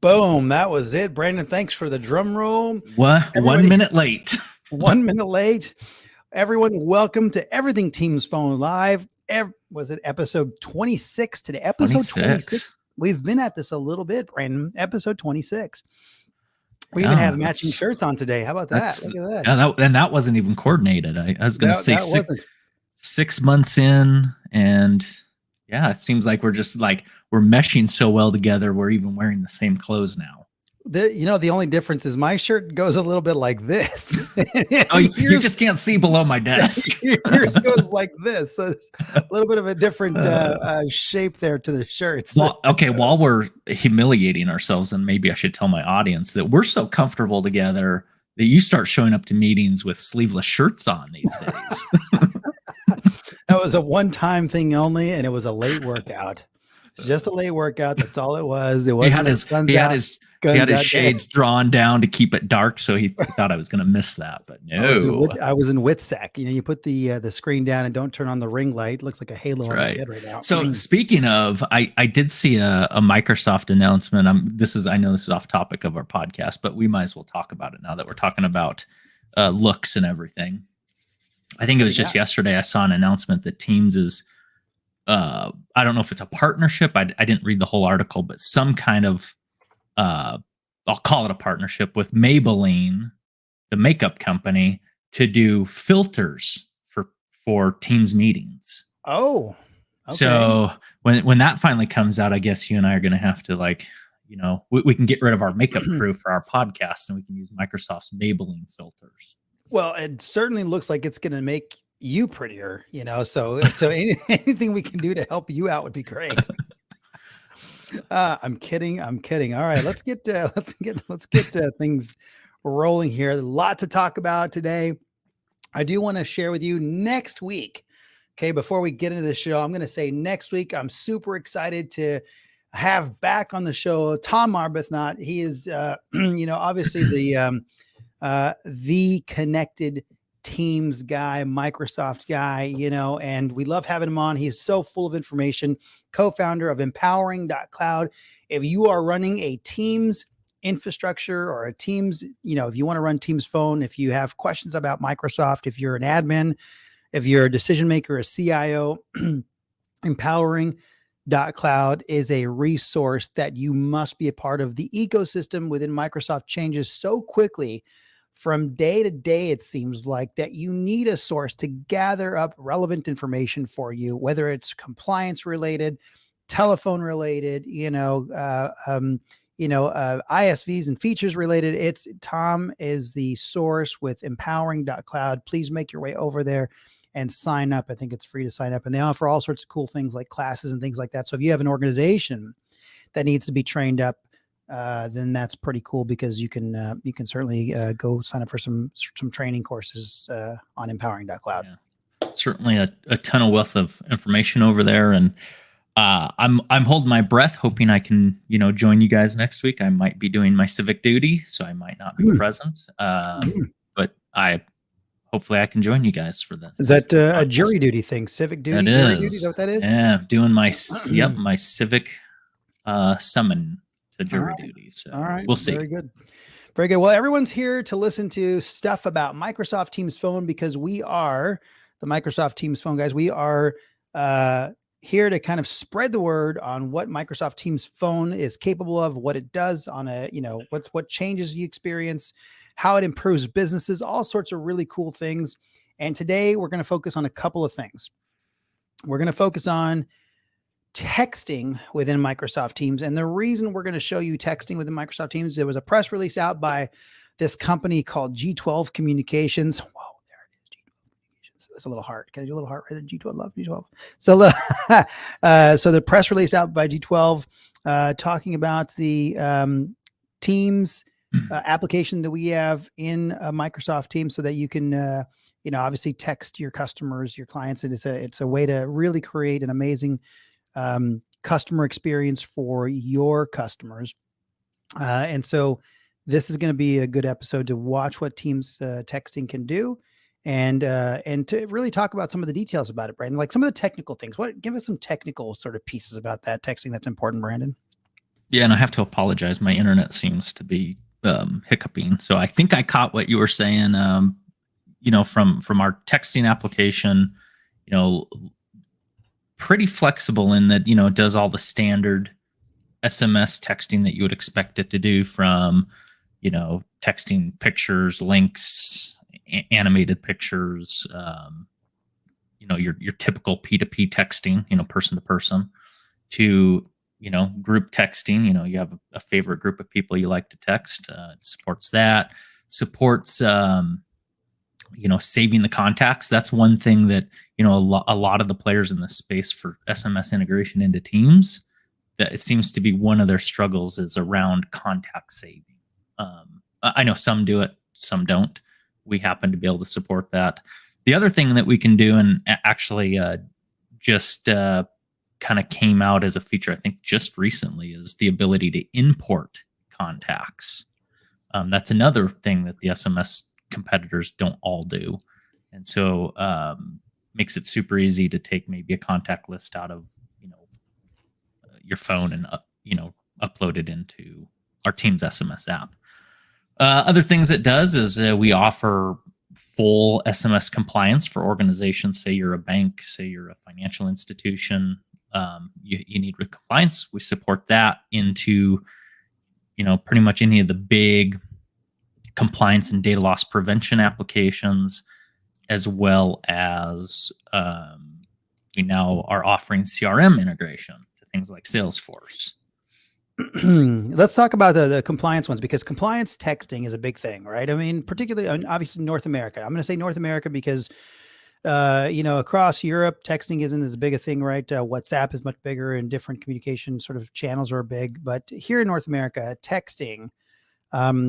Boom. That was it. Brandon, thanks for the drum roll. What? Everybody, 1 minute late. 1 minute late. Everyone, welcome to Everything Teams Phone Live. Was it episode 26 today? Episode 26. We've been at this a little bit, Brandon. Episode 26. We even have matching shirts on today. How about that? Look at that. Yeah, and that wasn't even coordinated. I was going to say 6 months in, and yeah, it seems like we're meshing so well together. We're even wearing the same clothes now. The only difference is my shirt goes a little bit like this. Oh, you just can't see below my desk. Yours goes like this. So it's a little bit of a different shape there to the shirts. Well, okay, while we're humiliating ourselves, and maybe I should tell my audience that we're so comfortable together that you start showing up to meetings with sleeveless shirts on these days. That was a one-time thing only, and it was a late workout. It's just a late workout. That's all it was. It wasn't. He had his shades drawn down to keep it dark, so he thought I was going to miss that. But no, I was in WITSEC. You put the screen down and don't turn on the ring light. It looks like a halo on my head right now. So speaking of, I did see a Microsoft announcement. I know this is off topic of our podcast, but we might as well talk about it now that we're talking about looks and everything. I think it was just yesterday I saw an announcement that Teams is. I don't know if it's a partnership. I didn't read the whole article, but some kind of, I'll call it a partnership with Maybelline, the makeup company, to do filters for Teams meetings. Oh, okay. So when that finally comes out, I guess you and I are going to have to we can get rid of our makeup crew for our podcast, and we can use Microsoft's Maybelline filters. Well, it certainly looks like it's going to make you prettier, so anything we can do to help you out would be great. I'm kidding. All right, let's get things rolling here. A lot to talk about today. I do want to share with you next week. Okay, before we get into the show, I'm going to say next week I'm super excited to have back on the show Tom Arbuthnot. He is obviously the connected Teams guy, Microsoft guy, and we love having him on. He's so full of information, co-founder of empowering.cloud. If you are running a Teams infrastructure or a Teams, if you want to run Teams phone, if you have questions about Microsoft, if you're an admin, if you're a decision maker, a CIO, empowering.cloud is a resource that you must be a part of. The ecosystem within Microsoft changes so quickly. From day to day, it seems like that you need a source to gather up relevant information for you, whether it's compliance related, telephone related, ISVs and features related. Tom is the source with empowering.cloud. Please make your way over there and sign up. I think it's free to sign up, and they offer all sorts of cool things like classes and things like that. So if you have an organization that needs to be trained up, then that's pretty cool, because you can certainly go sign up for some training courses on empowering.cloud. Yeah. Certainly a ton of wealth of information over there, and I'm holding my breath, hoping I can join you guys next week. I might be doing my civic duty, so I might not be present, but hopefully I can join you guys for that. Is that a jury duty thing? Civic duty? Jury duty? Is that what that is? Yeah, doing my my civic summon. Jury duties. So all right. We'll see. Very good. Well, everyone's here to listen to stuff about Microsoft Teams Phone, because we are the Microsoft Teams Phone guys. We are here to kind of spread the word on what Microsoft Teams Phone is capable of, what it does on what changes you experience, how it improves businesses, all sorts of really cool things. And today we're going to focus on a couple of things. We're going to focus on texting within Microsoft Teams. And the reason we're going to show you texting within Microsoft Teams, there was a press release out by this company called G12 Communications. Whoa, there it is, G12 Communications. That's a little heart. Can I do a little heart right there? G12, love G12. So the press release out by G12 talking about the Teams application that we have in Microsoft Teams, so that you can obviously text your customers, your clients. And it's a way to really create an amazing customer experience for your customers. And so this is going to be a good episode to watch what Teams texting can do, and to really talk about some of the details about it, Brandon, like some of the technical things. Give us some technical sort of pieces about that texting that's important, Brandon. Yeah, and I have to apologize. My internet seems to be hiccuping. So I think I caught what you were saying. From our texting application, you know, pretty flexible in that it does all the standard SMS texting that you would expect it to do, from texting pictures, links, animated pictures, your typical P2P texting, person to person, to group texting. You have a favorite group of people you like to text. It supports that. Supports saving the contacts. That's one thing that a lot of the players in this space for SMS integration into Teams, that it seems to be one of their struggles, is around contact saving. I know some do it, some don't. We happen to be able to support that. The other thing that we can do, and actually just kind of came out as a feature, I think just recently, is the ability to import contacts. That's another thing that the SMS competitors don't all do. And so makes it super easy to take maybe a contact list out of your phone and upload it into our Teams SMS app. Other things it does is we offer full SMS compliance for organizations. Say you're a bank, say you're a financial institution, you need compliance. We support that into pretty much any of the big compliance and data loss prevention applications, as well as we now are offering CRM integration to things like Salesforce. Let's talk about the compliance ones, because compliance texting is a big thing, right? I mean, particularly, obviously North America. I'm going to say North America because, across Europe, texting isn't as big a thing, right? WhatsApp is much bigger, and different communication sort of channels are big. But here in North America, texting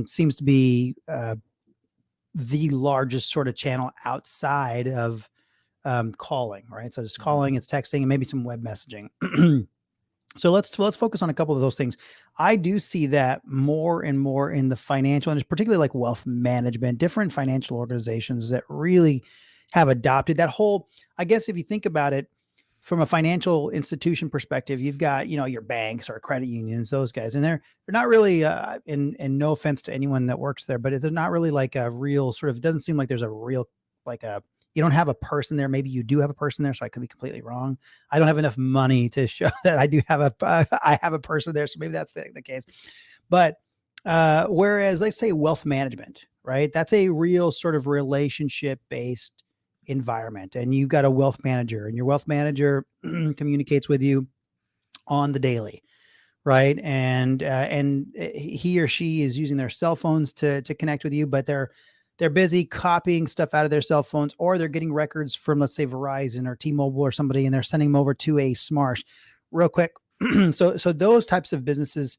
seems to be the largest sort of channel outside of calling, right? So it's calling, it's texting, and maybe some web messaging. So let's focus on a couple of those things. I do see that more and more in the financial, and particularly like wealth management, different financial organizations that really have adopted that whole, I guess if you think about it from a financial institution perspective, you've got, your banks or credit unions, those guys, and they're not really, and no offense to anyone that works there, but they're not really like a real sort of, it doesn't seem like there's a real, you don't have a person there. Maybe you do have a person there, so I could be completely wrong. I don't have enough money to show that I do have I have a person there. So maybe that's the case. But whereas let's say wealth management, right? That's a real sort of relationship based environment. And you've got a wealth manager, and your wealth manager communicates with you on the daily, right? And he or she is using their cell phones to connect with you, but they're busy copying stuff out of their cell phones, or they're getting records from, let's say, Verizon or T-Mobile or somebody, and they're sending them over to a Smarsh real quick. So those types of businesses,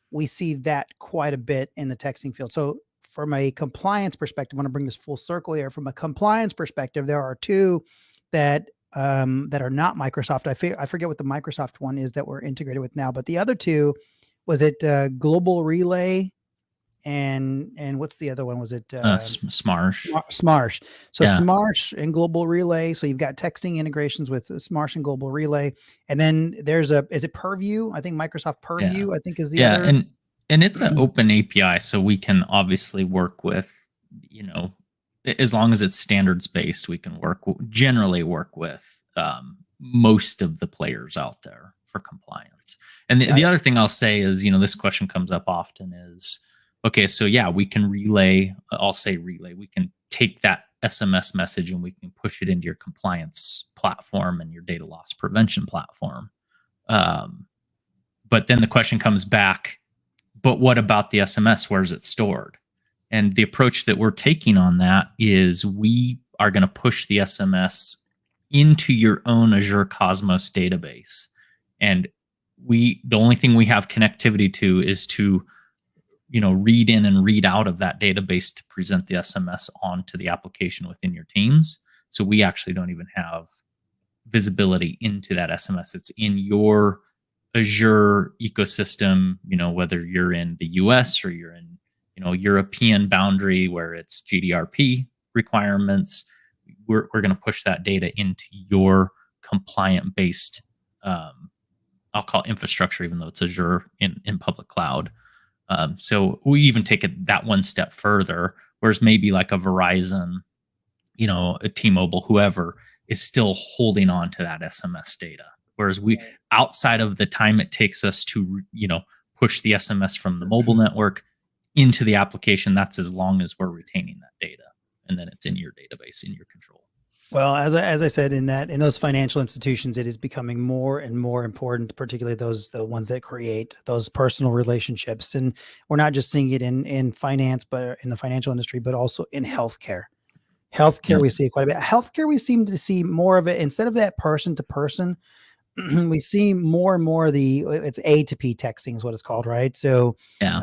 we see that quite a bit in the texting field. So from a compliance perspective, I want to bring this full circle here. From a compliance perspective, there are two that are not Microsoft. I forget what the Microsoft one is that we're integrated with now, but the other two, was it Global Relay? And what's the other one? Was it Smarsh? Smarsh. So Yeah. Smarsh and Global Relay. So you've got texting integrations with Smarsh and Global Relay, and then there's is it Purview? I think Microsoft Purview. Yeah. I think is the other. And it's an open API, so we can obviously work with, as long as it's standards based, we can generally work with most of the players out there for compliance. And the other thing I'll say is, this question comes up often is, okay, so yeah, we can relay. I'll say relay. We can take that SMS message and we can push it into your compliance platform and your data loss prevention platform. But then the question comes back, but what about the SMS? Where's it stored? And the approach that we're taking on that is we are going to push the SMS into your own Azure Cosmos database. And the only thing we have connectivity to is to read in and read out of that database to present the SMS onto the application within your Teams. So we actually don't even have visibility into that SMS. It's in your Azure ecosystem, whether you're in the US or you're in, European boundary where it's GDPR requirements. We're going to push that data into your compliant based I'll call infrastructure, even though it's Azure in public cloud. So we even take it that one step further, whereas maybe like a Verizon, a T-Mobile, whoever is still holding on to that SMS data. Whereas we, outside of the time it takes us to, push the SMS from the mobile network into the application, that's as long as we're retaining that data. And then it's in your database, in your control. Well, as I said, in those financial institutions, it is becoming more and more important, particularly the ones that create those personal relationships. And we're not just seeing it in finance, but in the financial industry, but also in healthcare. Healthcare, we see it quite a bit. Healthcare, we seem to see more of it instead of that person to person. We see more and more it's A to P texting is what it's called, right? So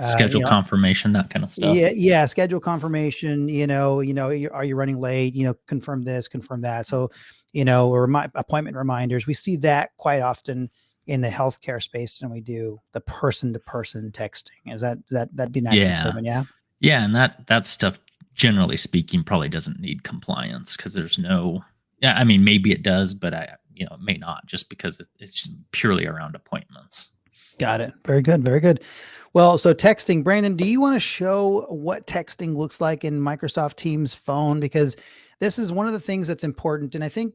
schedule confirmation, that kind of stuff. Yeah, schedule confirmation. Are you running late? Confirm this, confirm that. So, or appointment reminders. We see that quite often in the healthcare space, and we do the person to person texting. Is that'd be an accurate statement? Yeah. Yeah, and that stuff, generally speaking, probably doesn't need compliance because there's no. Yeah, I mean, maybe it does, but it may not, just because it's purely around appointments. Got it. Very good. Very good. Well, so texting, Brandon, do you want to show what texting looks like in Microsoft Teams phone? Because this is one of the things that's important. And I think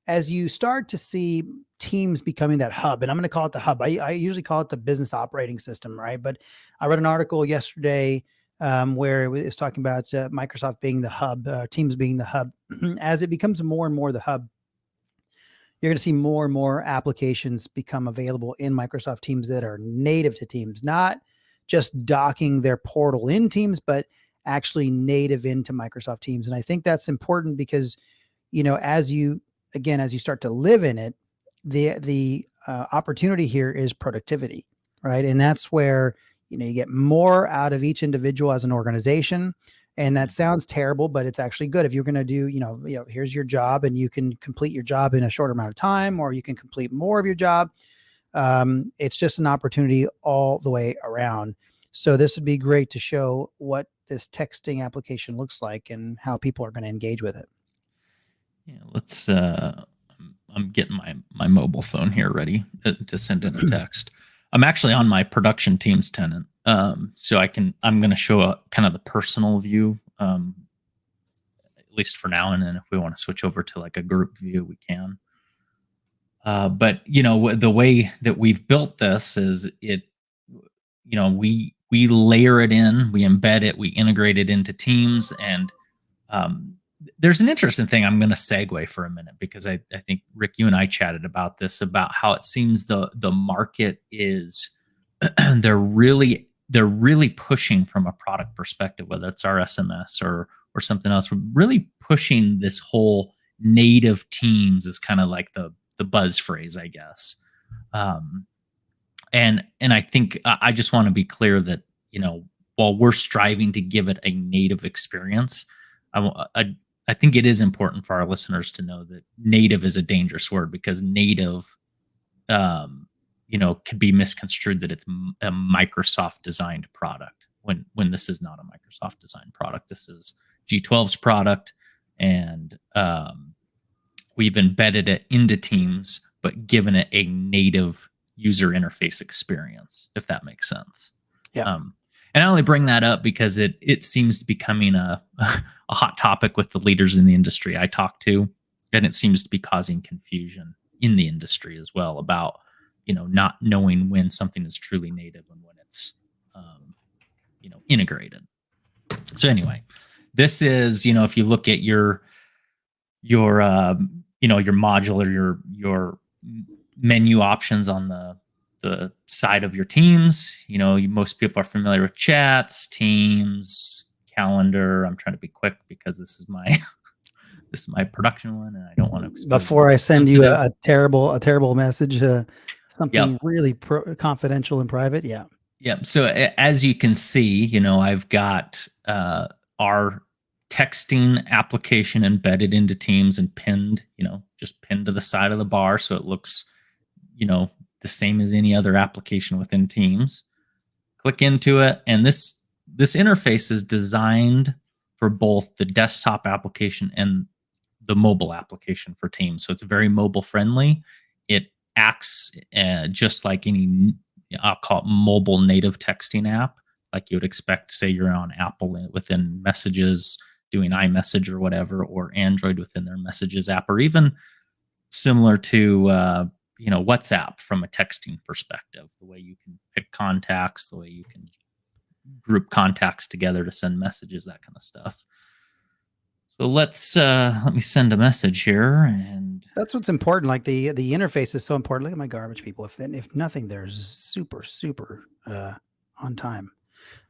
as you start to see Teams becoming that hub, and I'm going to call it the hub, I usually call it the business operating system, right? But I read an article yesterday where it was talking about Microsoft being the hub, Teams being the hub. As it becomes more and more the hub, you're going to see more and more applications become available in Microsoft Teams that are native to Teams, not just docking their portal in Teams, but actually native into Microsoft Teams. And I think that's important because, as you start to live in it, the opportunity here is productivity, right? And that's where, you get more out of each individual as an organization. And that sounds terrible, but it's actually good. If you're going to do, here's your job, and you can complete your job in a shorter amount of time, or you can complete more of your job. It's just an opportunity all the way around. So this would be great to show what this texting application looks like and how people are going to engage with it. Yeah, let's, I'm getting my mobile phone here ready to send in a text. I'm actually on my production Teams tenant. So I'm going to show a kind of the personal view, at least for now. And then if we want to switch over to like a group view, we can. But the way that we've built this is we layer it in, we embed it, we integrate it into Teams. And there's an interesting thing. I'm going to segue for a minute because I think, Rick, you and I chatted about this, about how it seems the market is, they're really pushing from a product perspective, whether it's our SMS or something else. We're really pushing this whole native Teams is kind of like the buzz phrase, I guess. And I think I just want to be clear that, while we're striving to give it a native experience, I think it is important for our listeners to know that native is a dangerous word, because native, could be misconstrued that it's a Microsoft designed product when this is not a Microsoft designed product. This is G12's product, and we've embedded it into Teams, but given it a native user interface experience, if that makes sense. Yeah. And I only bring that up because it seems to be becoming a hot topic with the leaders in the industry I talk to, and it seems to be causing confusion in the industry as well about not knowing when something is truly native and when it's integrated. So anyway, this is if you look at your module or your menu options on the side of your Teams. Most people are familiar with chats, Teams, calendar. I'm trying to be quick because this is my production one, and I don't want to. Before I send you a terrible message, something really confidential and private. Yeah. Yeah. So as you can see, I've got our texting application embedded into Teams and pinned, just pinned to the side of the bar, so it looks, the same as any other application within Teams. Click into it, and this interface is designed for both the desktop application and the mobile application for Teams. So it's very mobile friendly. It acts just like any, I'll call it mobile native texting app, like you would expect. Say you're on Apple within Messages doing iMessage or whatever, or Android within their Messages app, or even similar to WhatsApp from a texting perspective. The way you can pick contacts, the way you can group contacts together to send messages, that kind of stuff. So let me send a message here, and that's what's important. Like the interface is so important. Look at my garbage people. If nothing, they're super on time.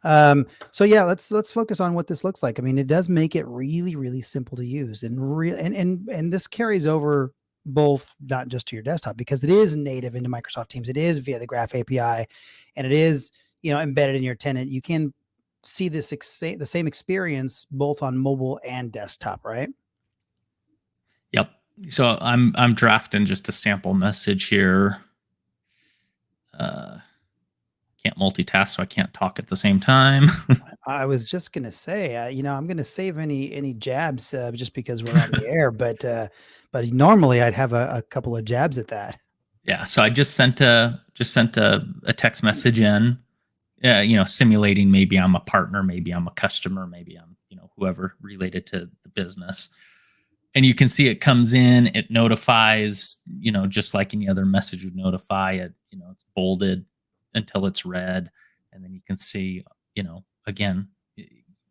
So yeah, let's focus on what this looks like. I mean, it does make it really, really simple to use, and this carries over both not just to your desktop, because it is native into Microsoft Teams. It is via the Graph API, and it is embedded in your tenant. You can see the same experience both on mobile and desktop, right? Yep. So I'm drafting just a sample message here. Can't multitask, so I can't talk at the same time. I was just gonna say, I'm gonna save any jabs just because we're on the air, but normally I'd have a couple of jabs at that. Yeah. So I just sent a text message in, simulating maybe I'm a partner, maybe I'm a customer, maybe I'm whoever related to the business. And you can see it comes in, it notifies, just like any other message would notify it. It's bolded until it's read, and then you can see, again,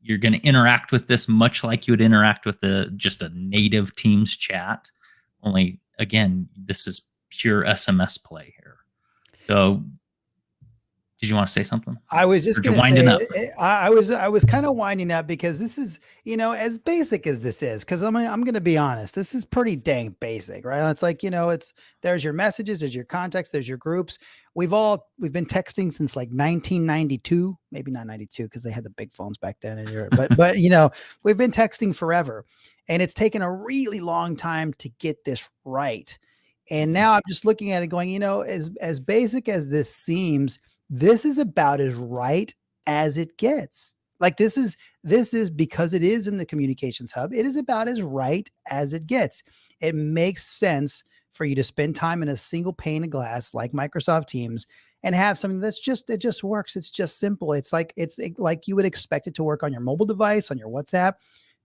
you're going to interact with this much like you would interact with just a native Teams chat. Only, again, this is pure SMS play here. So, did you want to say something? I was just going to winding up. I was kind of winding up because this is, as basic as this is, because I'm going to be honest, this is pretty dang basic, right? It's like, there's your messages, there's your contacts, there's your groups. We've been texting since like 1992, maybe not 92 because they had the big phones back then in Europe, but we've been texting forever, and it's taken a really long time to get this right. And now I'm just looking at it going, as basic as this seems, this is about as right as it gets. Like this is because it is in the communications hub. It is about as right as it gets. It makes sense for you to spend time in a single pane of glass like Microsoft Teams and have something that just works. It's just simple. It's like you would expect it to work on your mobile device, on your WhatsApp.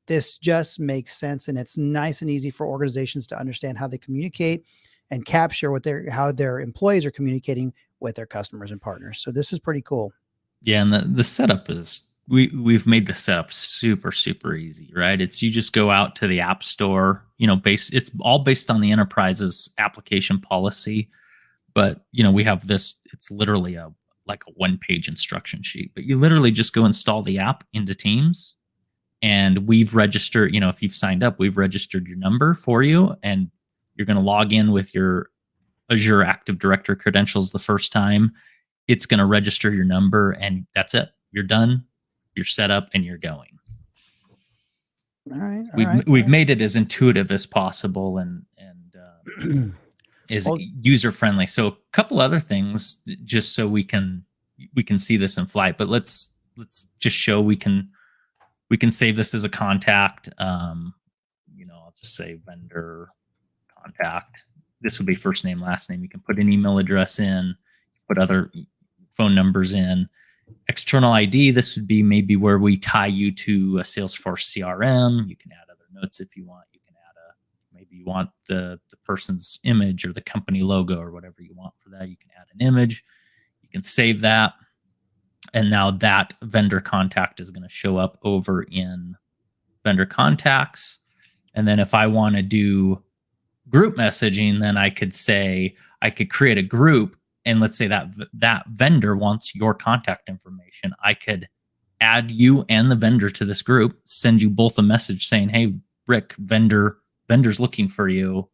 This just makes sense, and it's nice and easy for organizations to understand how they communicate and capture how their employees are communicating with their customers and partners. So this is pretty cool. Yeah, and the setup is we've made the setup super easy, right? It's you just go out to the App Store, it's all based on the enterprise's application policy. But we have this, it's literally like a one-page instruction sheet. But you literally just go install the app into Teams, and we've registered, if you've signed up, we've registered your number for you, and you're going to log in with your Azure Active Directory credentials the first time. It's going to register your number, and that's it. You're done. You're set up, and you're going. All right. We've made it as intuitive as possible and is user friendly. So a couple other things, just so we can see this in flight. But let's just show we can save this as a contact. I'll just say vendor contact. This would be first name, last name. You can put an email address in, put other phone numbers in. External ID, this would be maybe where we tie you to a Salesforce CRM. You can add other notes if you want. You can add maybe you want the person's image or the company logo or whatever you want for that. You can add an image. You can save that. And now that vendor contact is going to show up over in vendor contacts. And then if I want to do group messaging, then I could create a group, and let's say that vendor wants your contact information. I could add you and the vendor to this group, send you both a message saying, "Hey, Rick, vendor's looking for you.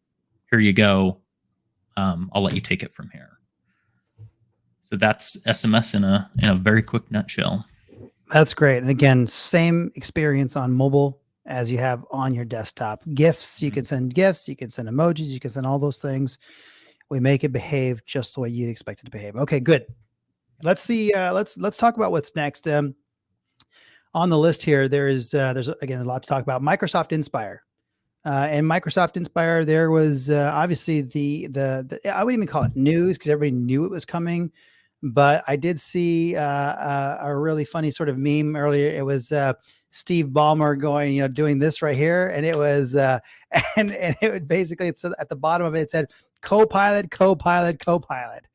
Here you go. I'll let you take it from here." So that's SMS in a very quick nutshell. That's great. And again, same experience on mobile as you have on your desktop. GIFs, you can send GIFs, you can send emojis, you can send all those things. We make it behave just the way you'd expect it to behave. Okay, good. Let's see. Let's talk about what's next. On the list here, there's again a lot to talk about. Microsoft Inspire. And Microsoft Inspire, there was obviously the I wouldn't even call it news because everybody knew it was coming, but I did see a really funny sort of meme earlier. It was Steve Ballmer going, doing this right here, and it was and it would basically, it's at the bottom of it, it said Copilot, Copilot, Copilot.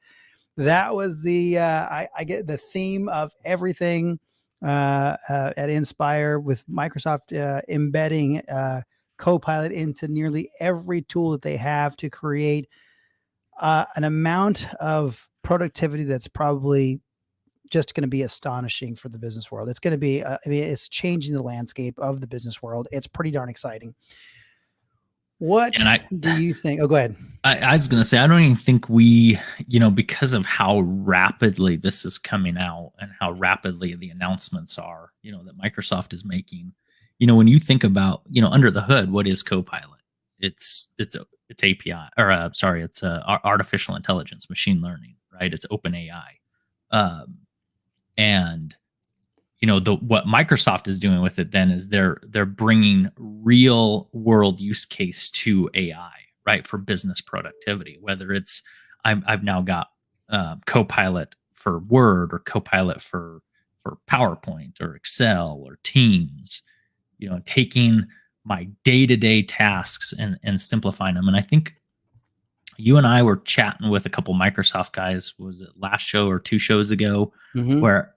That was the I get the theme of everything at Inspire, with Microsoft embedding Copilot into nearly every tool that they have to create an amount of productivity that's probably just going to be astonishing for the business world. It's going to be, I mean, it's changing the landscape of the business world. It's pretty darn exciting. What do you think? Oh, go ahead. I was going to say, I don't even think we, because of how rapidly this is coming out and how rapidly the announcements are, that Microsoft is making, when you think about, under the hood, what is Copilot? It's API, or it's artificial intelligence, machine learning, right? It's open AI. And what Microsoft is doing with it then is they're bringing real world use case to AI, right, for business productivity. Whether it's I've now got Copilot for Word, or Copilot for PowerPoint or Excel or Teams, taking my day-to-day tasks and simplifying them. And I think you and I were chatting with a couple Microsoft guys, was it last show or 2 shows ago, where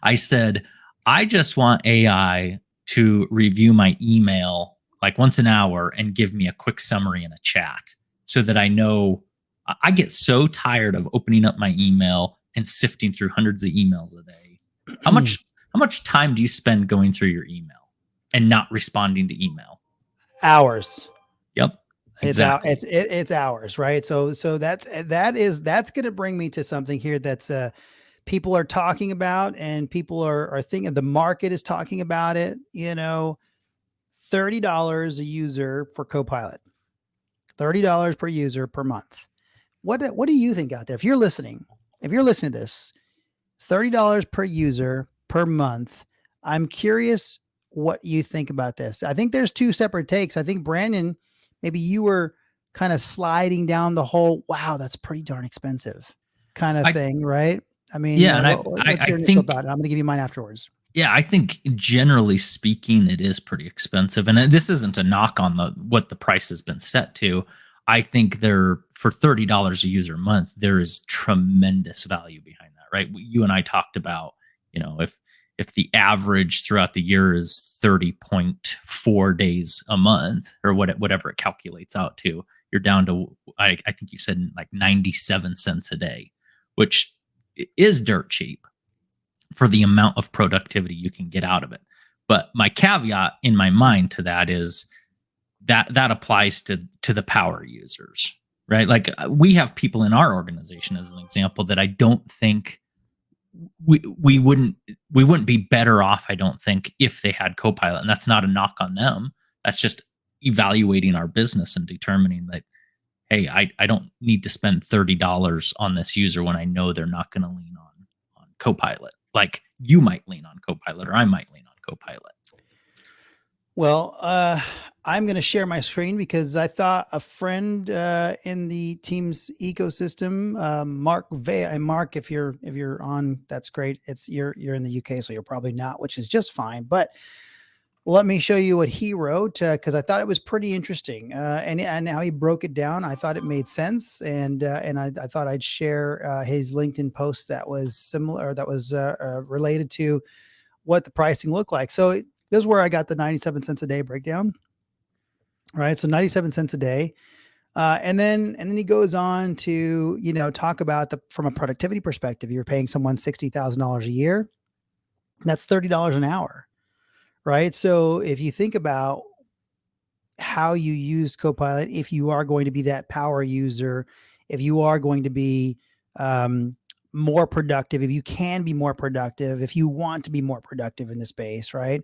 I said, I just want AI to review my email like once an hour and give me a quick summary in a chat, so that I know. I get so tired of opening up my email and sifting through hundreds of emails a day. How much time do you spend going through your email and not responding to email? Hours. Yep. Exactly. It's hours, right? So that's going to bring me to something here that's people are talking about, and people are thinking, the market is talking about it. $30 a user for Copilot, $30 per user per month. What do you think out there? If you're listening to this, $30 per user per month. I'm curious what you think about this. I think there's 2 separate takes. I think, Brandon, maybe you were kind of sliding down the whole, wow, that's pretty darn expensive kind of thing, right? I mean, yeah, and what's your initial thought? I'm going to give you mine afterwards. Yeah, I think generally speaking, it is pretty expensive, and this isn't a knock on what the price has been set to. I think for $30 a user a month, there is tremendous value behind that, right? You and I talked about, if the average throughout the year is 30.4 days a month, or whatever it calculates out to, you're down to, I think you said, like 97 cents a day, which is dirt cheap for the amount of productivity you can get out of it. But my caveat in my mind to that is that applies to the power users, right? Like, we have people in our organization, as an example, that I don't think we wouldn't be better off, I don't think, if they had Copilot. And that's not a knock on them. That's just evaluating our business and determining that, hey, I don't need to spend $30 on this user when I know they're not going to lean on Copilot. Like, you might lean on Copilot, or I might lean on Copilot. Well, I'm going to share my screen because I thought a friend in the Teams ecosystem, Mark Vea, and Mark, if you're on, that's great. You're in the UK, so you're probably not, which is just fine. But let me show you what he wrote, because I thought it was pretty interesting, and how he broke it down. I thought it made sense, and I thought I'd share his LinkedIn post that was similar, that was related to what the pricing looked like. So this is where I got the 97 cents a day breakdown. All right, so 97 cents a day, and then he goes on to talk about from a productivity perspective. You're paying someone $60,000 a year. That's $30 an hour. Right. So if you think about how you use Copilot, if you are going to be that power user, if you are going to be more productive, if you can be more productive, if you want to be more productive in the space, right?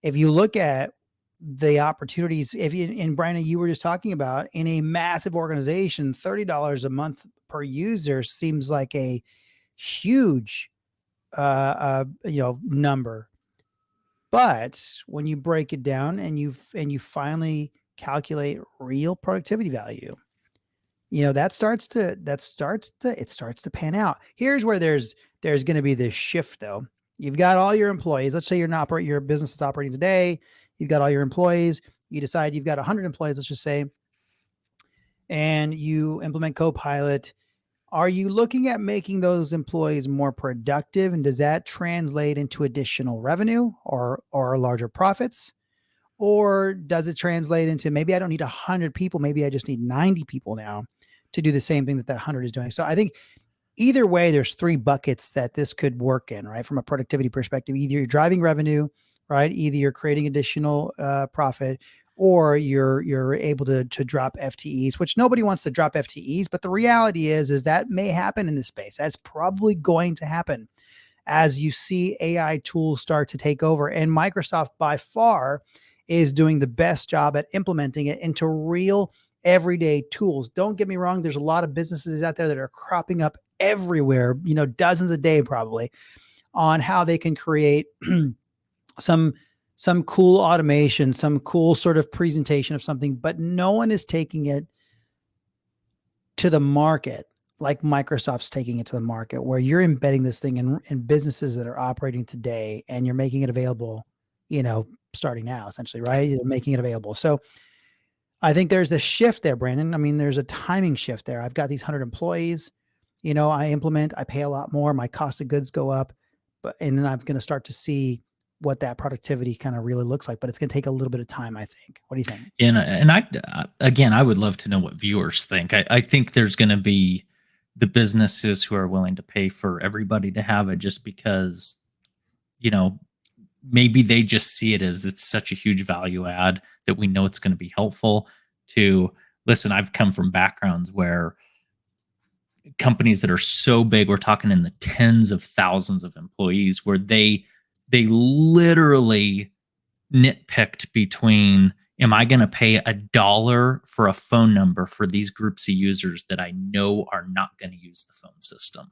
If you look at the opportunities, and Brandon, you were just talking about, in a massive organization, $30 a month per user seems like a huge, number. But when you break it down and you finally calculate real productivity value, that starts to pan out. Here's where there's going to be this shift though. You've got all your employees. Let's say your business that's operating today. You've got all your employees. You decide you've got 100 employees, let's just say, and you implement Copilot. Are you looking at making those employees more productive? And does that translate into additional revenue or larger profits? Or does it translate into, maybe I don't need 100 people, maybe I just need 90 people now to do the same thing that 100 is doing? So I think either way, there's three buckets that this could work in, right? From a productivity perspective, either you're driving revenue, right? Either you're creating additional profit, or you're able to drop FTEs, which nobody wants to drop FTEs. But the reality is that may happen in this space. That's probably going to happen as you see AI tools start to take over. And Microsoft by far is doing the best job at implementing it into real everyday tools. Don't get me wrong. There's a lot of businesses out there that are cropping up everywhere, dozens a day probably, on how they can create some cool automation, some cool sort of presentation of something, but no one is taking it to the market like Microsoft's taking it to the market, where you're embedding this thing in businesses that are operating today, and you're making it available, starting now, essentially, right? You're making it available. So I think there's a shift there, Brandon. I mean, there's a timing shift there. I've got these 100 employees, I pay a lot more, my cost of goods go up, and then I'm going to start to see what that productivity kind of really looks like, but it's going to take a little bit of time, I think. What do you think? And I would love to know what viewers think. I think there's going to be the businesses who are willing to pay for everybody to have it, just because, maybe they just see it as it's such a huge value add that we know it's going to be helpful to listen. I've come from backgrounds where companies that are so big, we're talking in the tens of thousands of employees, where they literally nitpicked between, am I going to pay $1 for a phone number for these groups of users that I know are not going to use the phone system?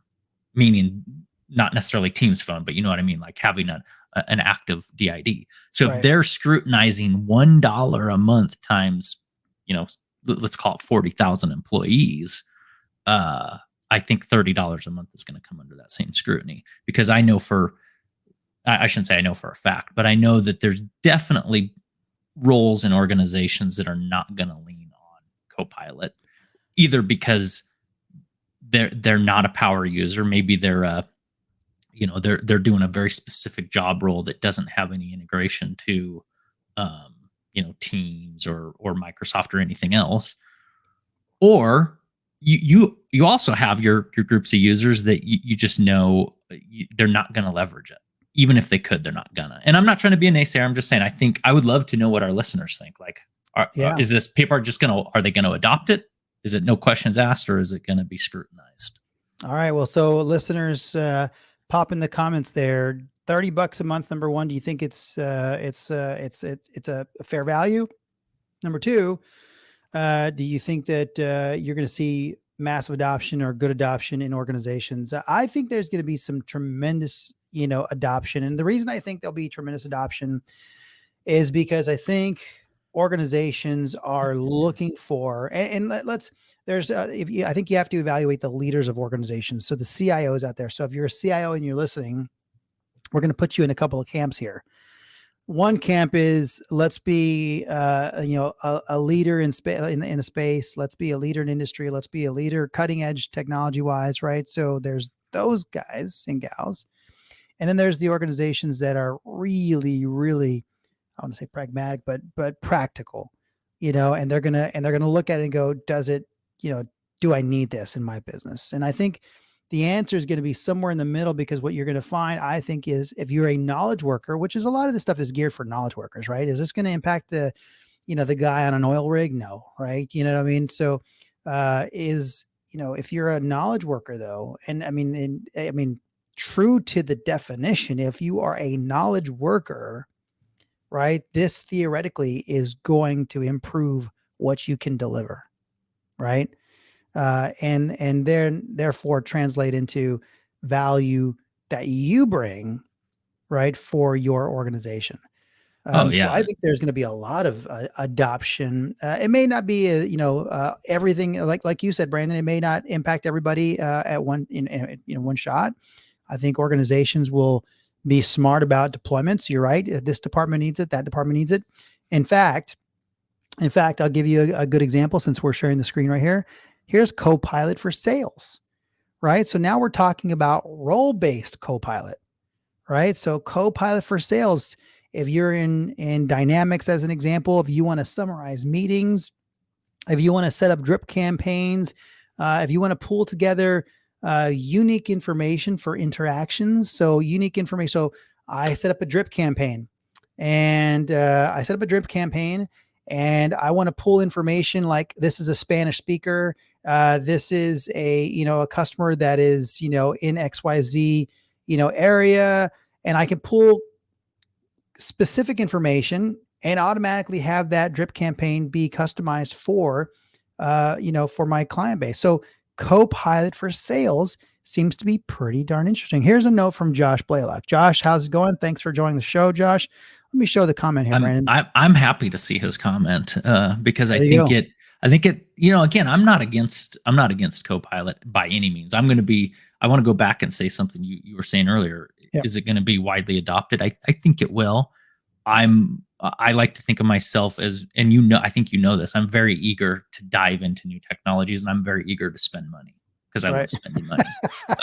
Meaning not necessarily Teams phone, but you know what I mean? Like having an active DID. So Right. if they're scrutinizing $1 a month times, let's call it 40,000 employees, I think $30 a month is going to come under that same scrutiny, because I shouldn't say I know for a fact, but I know that there's definitely roles in organizations that are not going to lean on Copilot, either because they're not a power user. Maybe they're doing a very specific job role that doesn't have any integration to Teams or Microsoft or anything else. Or you also have your groups of users that you just know they're not going to leverage it. Even if they could, they're not gonna. And I'm not trying to be a naysayer. I'm just saying, I would love to know what our listeners think. Like, is this people are they going to adopt it? Is it no questions asked, or is it going to be scrutinized? All right. Well, so listeners, pop in the comments there. $30 a month. Number one, do you think it's a fair value? Number two, do you think that you're going to see massive adoption or good adoption in organizations? I think there's going to be some tremendous, adoption. And the reason I think there'll be tremendous adoption is because I think organizations are looking for, I think you have to evaluate the leaders of organizations. So the CIOs out there. So if you're a CIO and you're listening, we're going to put you in a couple of camps here. One camp is, let's be, a leader in the space. Let's be a leader in industry. Let's be a leader cutting edge technology wise. Right. So there's those guys and gals. And then there's the organizations that are really, really, I want to say pragmatic, but practical, and they're going to look at it and go, does it, do I need this in my business? And I think the answer is going to be somewhere in the middle, because what you're going to find, I think, is if you're a knowledge worker, which is a lot of this stuff is geared for knowledge workers, right? Is this going to impact the guy on an oil rig? No. Right. You know what I mean? So, if you're a knowledge worker though, and I mean, true to the definition, if you are a knowledge worker, right, this theoretically is going to improve what you can deliver, right? And then therefore translate into value that you bring, right, for your organization. Oh So I yeah. think there's going to be a lot of adoption. It may not be, everything like you said, Brandon. It may not impact everybody at one shot. I think organizations will be smart about deployments. You're right. This department needs it. That department needs it. In fact, I'll give you a good example since we're sharing the screen right here. Here's Copilot for sales, right? So now we're talking about role-based Copilot, right? So Copilot for sales, if you're in Dynamics as an example, if you want to summarize meetings, if you want to set up drip campaigns, if you want to pull together unique information for interactions. So unique information. So I set up a drip campaign and I want to pull information like this is a Spanish speaker. This is a customer that is, in XYZ, area. And I can pull specific information and automatically have that drip campaign be customized for my client base. So Copilot for sales seems to be pretty darn interesting. Here's a note from Josh Blaylock. Josh, how's it going? Thanks for joining the show, Josh. Let me show the comment here, Brandon. I'm happy to see his comment because I think it, again, I'm not against Copilot by any means. I want to go back and say something you were saying earlier. Yep. Is it going to be widely adopted? I think it will. I like to think of myself as, and I think this, I'm very eager to dive into new technologies, and I'm very eager to spend money because I love spending money.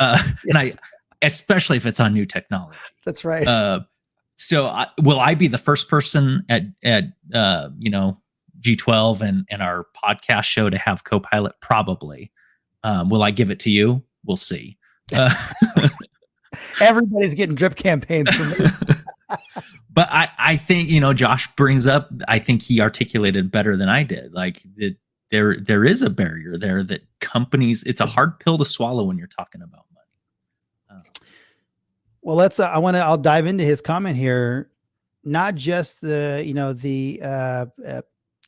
Yes. And especially if it's on new technology. That's right. So will I be the first person at G12 and our podcast show to have Copilot? Probably. Will I give it to you? We'll see. Everybody's getting drip campaigns from me. But I think, Josh brings up, I think he articulated better than I did. Like there is a barrier there that companies, it's a hard pill to swallow when you're talking about money. Well, I'll dive into his comment here. Not just the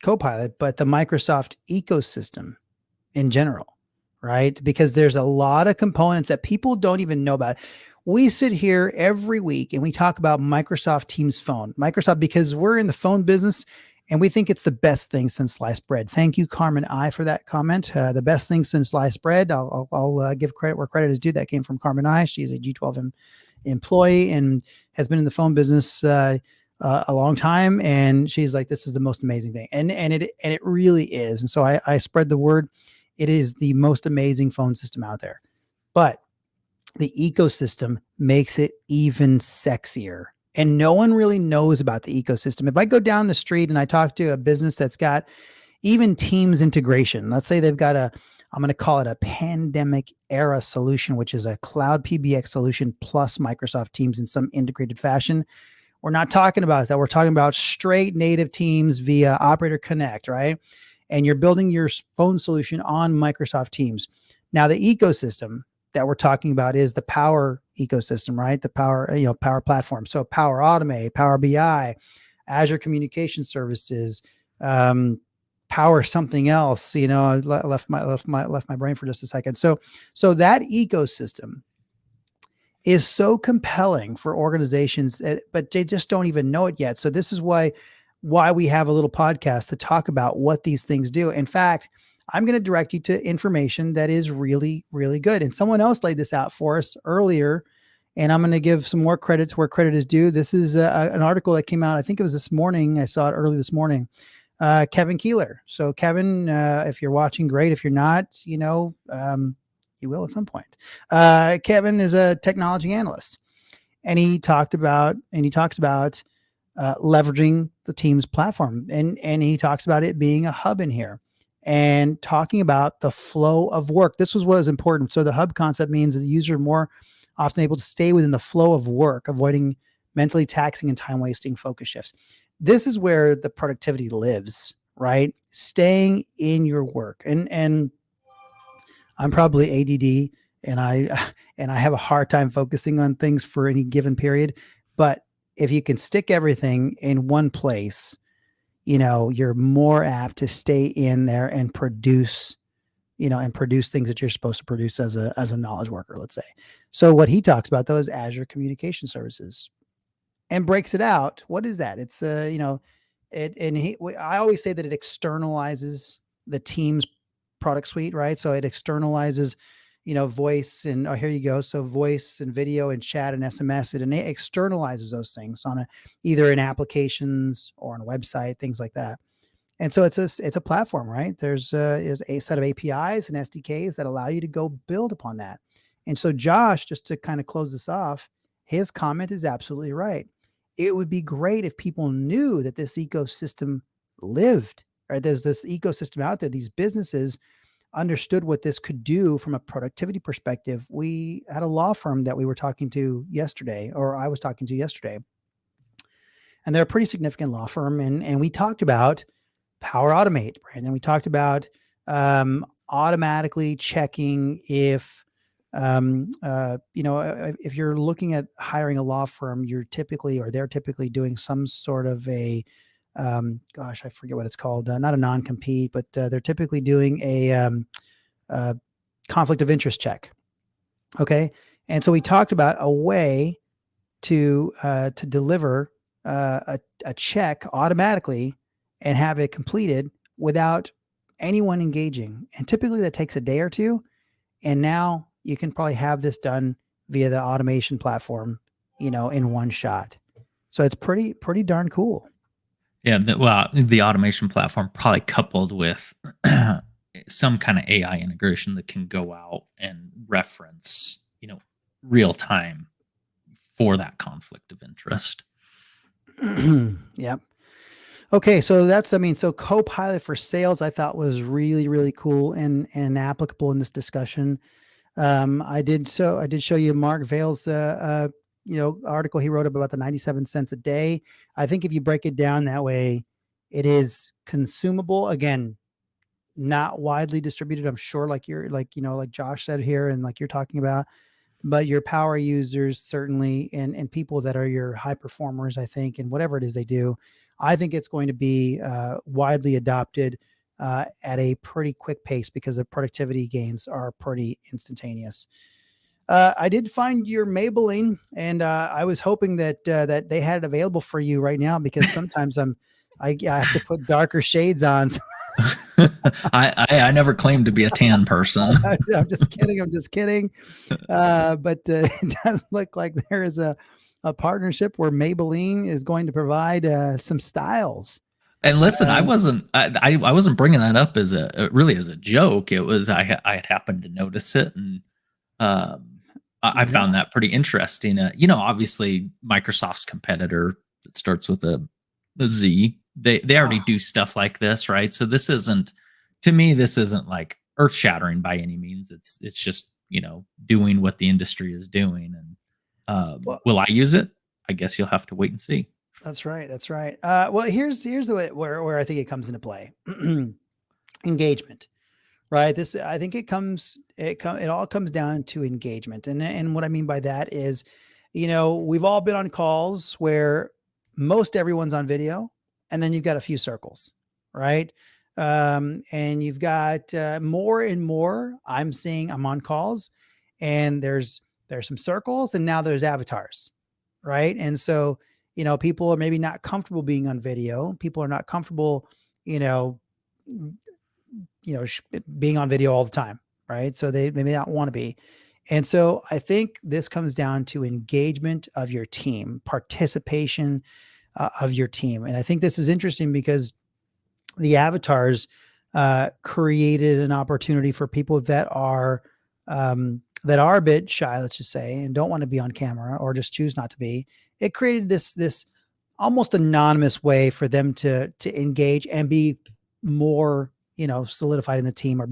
Copilot, but the Microsoft ecosystem in general, right? Because there's a lot of components that people don't even know about. We sit here every week and we talk about Microsoft Teams Phone. Because we're in the phone business and we think it's the best thing since sliced bread. Thank you, Carmen I, for that comment. The best thing since sliced bread. I'll give credit where credit is due. That came from Carmen I. She's a G12 employee and has been in the phone business a long time. And she's like, this is the most amazing thing. And it really is. And so I spread the word. It is the most amazing phone system out there. But the ecosystem makes it even sexier. And no one really knows about the ecosystem. If I go down the street and I talk to a business that's got even Teams integration, let's say they've got I'm going to call it a pandemic era solution, which is a cloud PBX solution plus Microsoft Teams in some integrated fashion. We're not talking about that. We're talking about straight native Teams via Operator Connect, right? And you're building your phone solution on Microsoft Teams. Now, the ecosystem that we're talking about is the Power ecosystem, right? The Power platform. So Power Automate, Power BI, Azure Communication Services, Power something else. I left my brain for just a second. So that ecosystem is so compelling for organizations, but they just don't even know it yet. So this is why we have a little podcast to talk about what these things do. In fact, I'm going to direct you to information that is really, really good. And someone else laid this out for us earlier, and I'm going to give some more credit to where credit is due. This is an article that came out, I think it was this morning. I saw it early this morning. Kevin Keeler. So Kevin, if you're watching, great. If you're not, you will at some point. Kevin is a technology analyst, and he talks about leveraging the Teams platform, and he talks about it being a hub in here, and talking about the flow of work. This was what was important. So the hub concept means that the user are more often able to stay within the flow of work, avoiding mentally taxing and time wasting focus shifts. This is where the productivity lives, right? Staying in your work. And I'm probably ADD, and I have a hard time focusing on things for any given period. But if you can stick everything in one place, you're more apt to stay in there and produce things that you're supposed to produce as a knowledge worker, let's say. So what he talks about, though, is Azure Communication Services. and breaks it out. What is that? It's I always say that it externalizes the team's product suite, right? So it externalizes, voice and, oh, here you go. So voice and video and chat and SMS, and it externalizes those things on either in applications or on a website, things like that. And so it's a platform, right? There's a set of APIs and SDKs that allow you to go build upon that. And so Josh, just to kind of close this off, his comment is absolutely right. It would be great if people knew that this ecosystem lived, right? There's this ecosystem out there. These businesses understood what this could do from a productivity perspective. We had a law firm that we were talking to yesterday, or I was talking to yesterday, and they're a pretty significant law firm. And we talked about Power Automate, right? And then we talked about automatically checking if, if you're looking at hiring a law firm, they're typically doing some sort of I forget what it's called. Not a non-compete, but they're typically doing a conflict of interest check. Okay. And so we talked about a way to deliver a check automatically and have it completed without anyone engaging. And typically that takes a day or two. And now you can probably have this done via the automation platform, in one shot. So it's pretty darn cool. Yeah. The automation platform probably coupled with some kind of AI integration that can go out and reference, real time for that conflict of interest. Yep. Okay, so so Copilot for sales, I thought was really, really cool and applicable in this discussion. I did show you Mark Vale's article he wrote about the 97 cents a day. I think if you break it down that way, it is consumable. Again, not widely distributed. I'm sure, like Josh said here, and like you're talking about. But your power users certainly, and people that are your high performers, I think, and whatever it is they do, I think it's going to be widely adopted at a pretty quick pace because the productivity gains are pretty instantaneous. I did find your Maybelline, and I was hoping that they had it available for you right now, because sometimes I have to put darker shades on. I never claimed to be a tan person. I'm just kidding. But it does look like there is a partnership where Maybelline is going to provide some styles. And listen, I wasn't bringing that up as a joke. It was I had happened to notice it, and I found that pretty interesting. Obviously Microsoft's competitor that starts with a Z, they already do stuff like this, right? So this isn't like earth shattering by any means. It's just doing what the industry is doing. And will I use it? I guess you'll have to wait and see. That's right. Well, here's the way where I think it comes into play. Engagement, right? I think it all comes down to engagement. And what I mean by that is, we've all been on calls where most everyone's on video, and then you've got a few circles, right? And you've got more and more. I'm on calls, and there's some circles, and now there's avatars, right? And so, people are maybe not comfortable being on video. People are not comfortable, being on video all the time, right? So they may not want to be. And so I think this comes down to engagement of your team, participation of your team. And I think this is interesting because the avatars created an opportunity for people that are a bit shy, let's just say, and don't want to be on camera or just choose not to be. It created this almost anonymous way for them to engage and be more, solidified in the team, or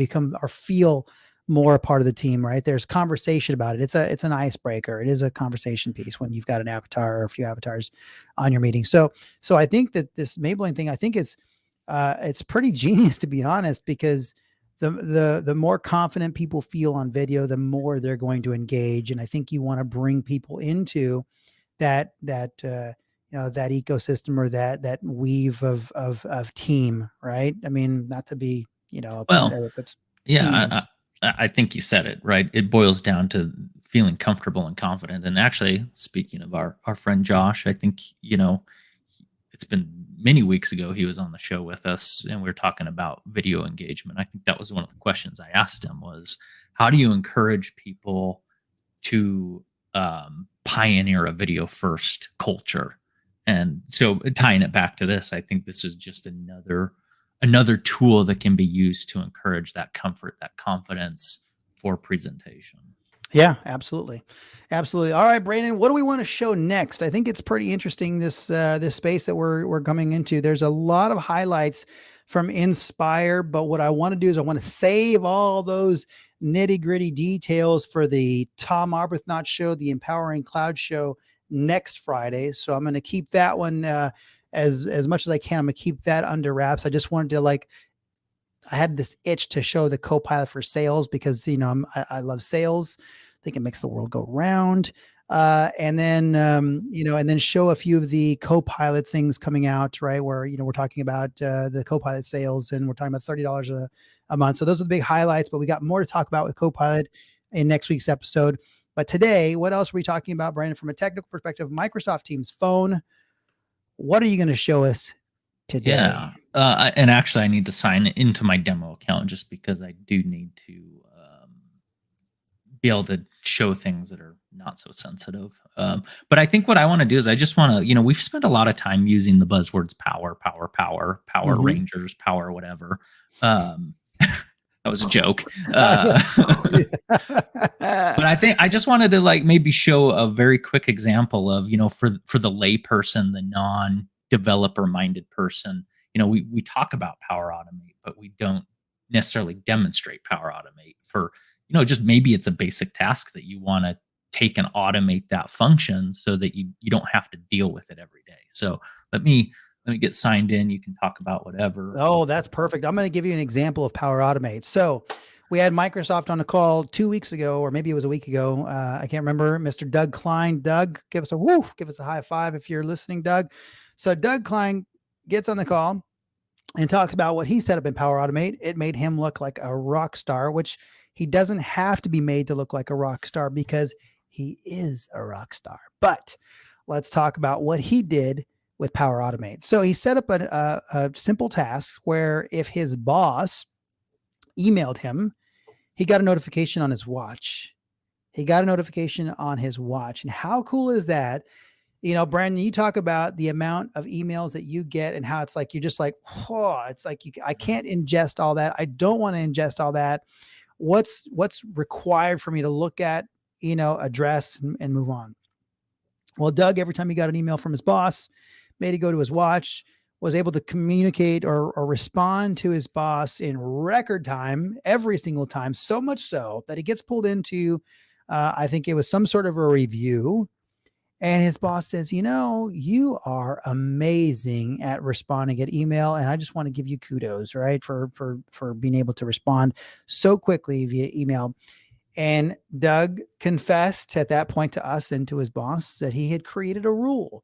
feel more a part of the team, right? There's conversation about it. It's an icebreaker. It is a conversation piece when you've got an avatar or a few avatars on your meeting. So I think that this Maybelline thing, I think it's pretty genius, to be honest, because the more confident people feel on video, the more they're going to engage. And I think you want to bring people into that ecosystem, or that weave of team, right? I mean, not to be, that's yeah. I think you said it right. It boils down to feeling comfortable and confident. And actually, speaking of our friend Josh, I think, it's been many weeks ago he was on the show with us and we were talking about video engagement. I think that was one of the questions I asked him was, how do you encourage people to pioneer a video first culture? And so tying it back to this, I think this is just another tool that can be used to encourage that comfort, that confidence for presentation. Yeah, absolutely. Absolutely. All right, Brandon, what do we want to show next? I think it's pretty interesting, this space that we're coming into. There's a lot of highlights from Inspire, but what I want to do is I want to save all those nitty-gritty details for the Tom Arbuthnot show, the Empowering Cloud show next Friday. So I'm going to keep that one as much as I can. I'm going to keep that under wraps. I just wanted to I had this itch to show the Copilot for sales because, I love sales. I think it makes the world go round. And then, and then show a few of the Copilot things coming out, right? Where, we're talking about the Copilot sales and we're talking about $30 a month. So those are the big highlights, but we got more to talk about with Copilot in next week's episode. But today, what else are we talking about, Brandon, from a technical perspective? Microsoft Teams Phone. What are you going to show us today? Yeah. And actually I need to sign into my demo account just because I do need to be able to show things that are not so sensitive. But I think what I want to do is I just want to, we've spent a lot of time using the buzzwords power, Rangers, power, whatever. That was a joke. But I think I just wanted to maybe show a very quick example of, for the lay person, the non-developer minded person, we talk about Power Automate, but we don't necessarily demonstrate Power Automate for, just maybe it's a basic task that you want to take and automate that function so that you don't have to deal with it every day. So let me get signed in. You can talk about whatever. Oh, that's perfect. I'm going to give you an example of Power Automate. So we had Microsoft on a call 2 weeks ago, or maybe it was a week ago. I can't remember. Mr. Doug Klein. Doug, give us a high five if you're listening, Doug. So Doug Klein gets on the call and talks about what he set up in Power Automate. It made him look like a rock star, which he doesn't have to be made to look like a rock star because he is a rock star. But let's talk about what he did with Power Automate. So he set up a simple task where if his boss emailed him, he got a notification on his watch. And how cool is that? Brandon, you talk about the amount of emails that you get and how it's like, you're just like, oh, it's like, I can't ingest all that. I don't want to ingest all that. What's required for me to look at, address and move on? Well, Doug, every time he got an email from his boss, made it go to his watch, was able to communicate or respond to his boss in record time, every single time, so much so that he gets pulled into, I think it was some sort of a review. And his boss says, you are amazing at responding at email. And I just want to give you kudos, right? For being able to respond so quickly via email. And Doug confessed at that point to us and to his boss that he had created a rule,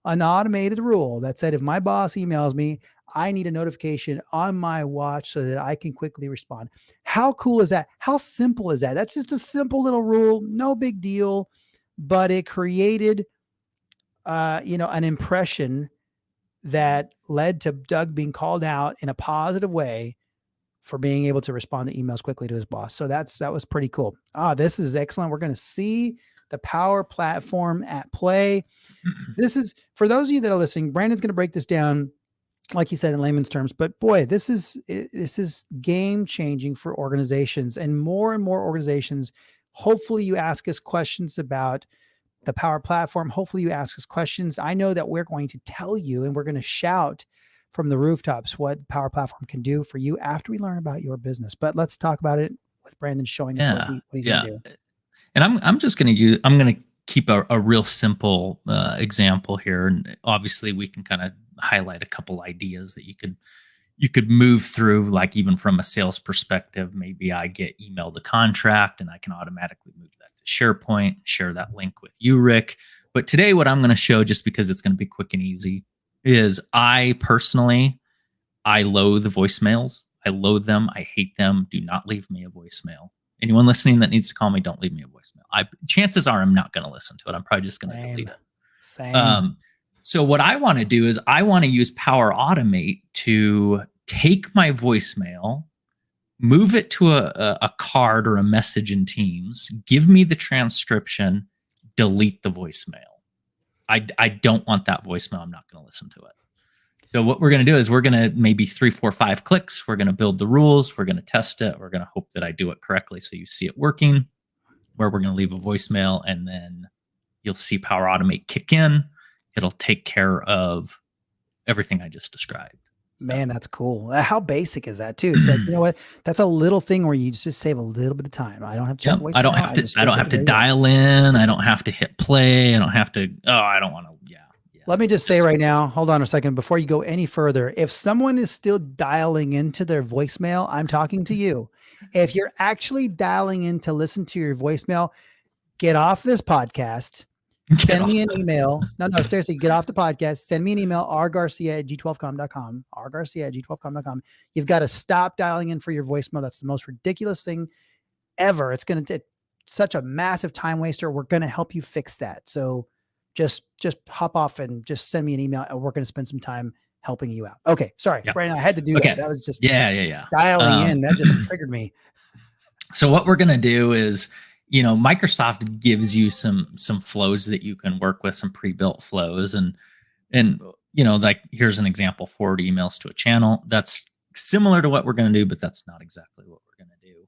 an automated rule that said, if my boss emails me, I need a notification on my watch so that I can quickly respond. How cool is that? How simple is that? That's just a simple little rule, no big deal. But it created, an impression that led to Doug being called out in a positive way for being able to respond to emails quickly to his boss. So that was pretty cool. This is excellent. We're going to see the Power Platform at play. This is, for those of you that are listening, Brandon's going to break this down, like he said, in layman's terms. But boy, this is game changing for organizations, and more organizations. Hopefully you ask us questions about the Power Platform. Hopefully you ask us questions. I know that we're going to tell you and we're going to shout from the rooftops what Power Platform can do for you after we learn about your business. But let's talk about it with Brandon showing us what he's going to do. And I'm just going to keep a real simple example here. And obviously we can kind of highlight a couple ideas that you could move through, like even from a sales perspective. Maybe I get emailed a contract and I can automatically move that to SharePoint, share that link with you, Rick. But today what I'm going to show, just because it's going to be quick and easy, is I loathe voicemails. I loathe them. I hate them. Do not leave me a voicemail. Anyone listening that needs to call me, don't leave me a voicemail. chances are I'm not going to listen to it. I'm probably just going to delete it. Same. So what I want to do is I want to use Power Automate to take my voicemail, move it to a card or a message in Teams, give me the transcription, delete the voicemail. I don't want that voicemail. I'm not going to listen to it. So what we're going to do is we're going to maybe 3, 4, 5 clicks. We're going to build the rules. We're going to test it. We're going to hope that I do it correctly. So you see it working, where we're going to leave a voicemail, and then you'll see Power Automate kick in. It'll take care of everything I just described. Man, that's cool. How basic is that too? It's like, you know what? That's a little thing where you just save a little bit of time. I don't have to check voicemail. I don't have to dial in. I don't have to hit play. I don't have to. Oh, I don't want to. Yeah. Let me just say right now, hold on a second before you go any further. If someone is still dialing into their voicemail, I'm talking to you. If you're actually dialing in to listen to your voicemail, get off this podcast. Send me an email. No, seriously, get off the podcast. Send me an email, rgarcia@g12com.com, rgarcia@g12com.com. You've got to stop dialing in for your voicemail. That's the most ridiculous thing ever. It's going to take such a massive time waster. We're going to help you fix that. So just hop off and just send me an email, and we're going to spend some time helping you out. Okay. Sorry, Brandon, I had to do that. That was just dialing in. That just triggered me. So what we're going to do is, Microsoft gives you some flows that you can work with, some pre-built flows. And like here's an example, forward emails to a channel. That's similar to what we're going to do, but that's not exactly what we're going to do.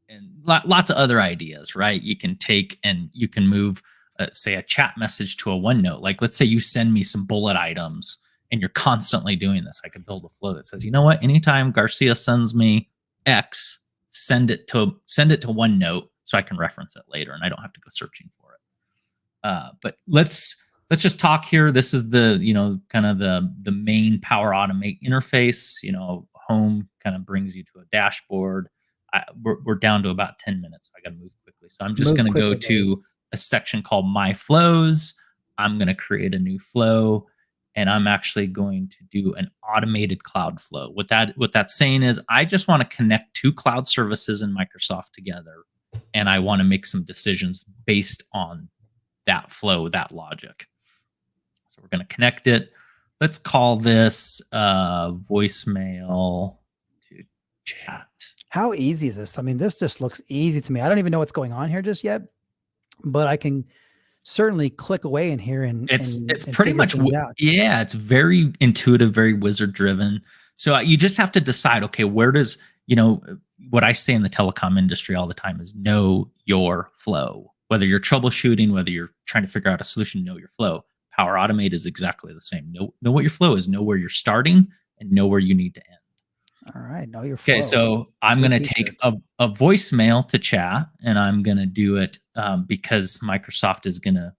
And lots of other ideas, right? You can take and you can move, say, a chat message to a OneNote. Like, let's say you send me some bullet items and you're constantly doing this. I could build a flow that says, you know what, anytime Garcia sends me X, send it to OneNote so I can reference it later and I don't have to go searching for it. But let's just talk here. This is the, kind of the main Power Automate interface. Home kind of brings you to a dashboard. We're down to about 10 minutes. So I got to move quickly. So I'm just going to go to a section called My Flows. I'm going to create a new flow, and I'm actually going to do an automated cloud flow. What that's saying is I just want to connect 2 cloud services in Microsoft together, and I want to make some decisions based on that flow, that logic. So we're going to connect it. Let's call this voicemail to chat. How easy is this? I mean, this just looks easy to me. I don't even know what's going on here just yet, but I can certainly click away in here and it's pretty much it's very intuitive, very wizard driven. So you just have to decide, okay, where does, what I say in the telecom industry all the time is know your flow. Whether you're troubleshooting, whether you're trying to figure out a solution, know your flow. Power Automate is exactly the same. Know what your flow is, know where you're starting, and know where you need to end. All right, know your flow. Okay, so I'm going to take a voicemail to chat, and I'm going to do it because Microsoft is going to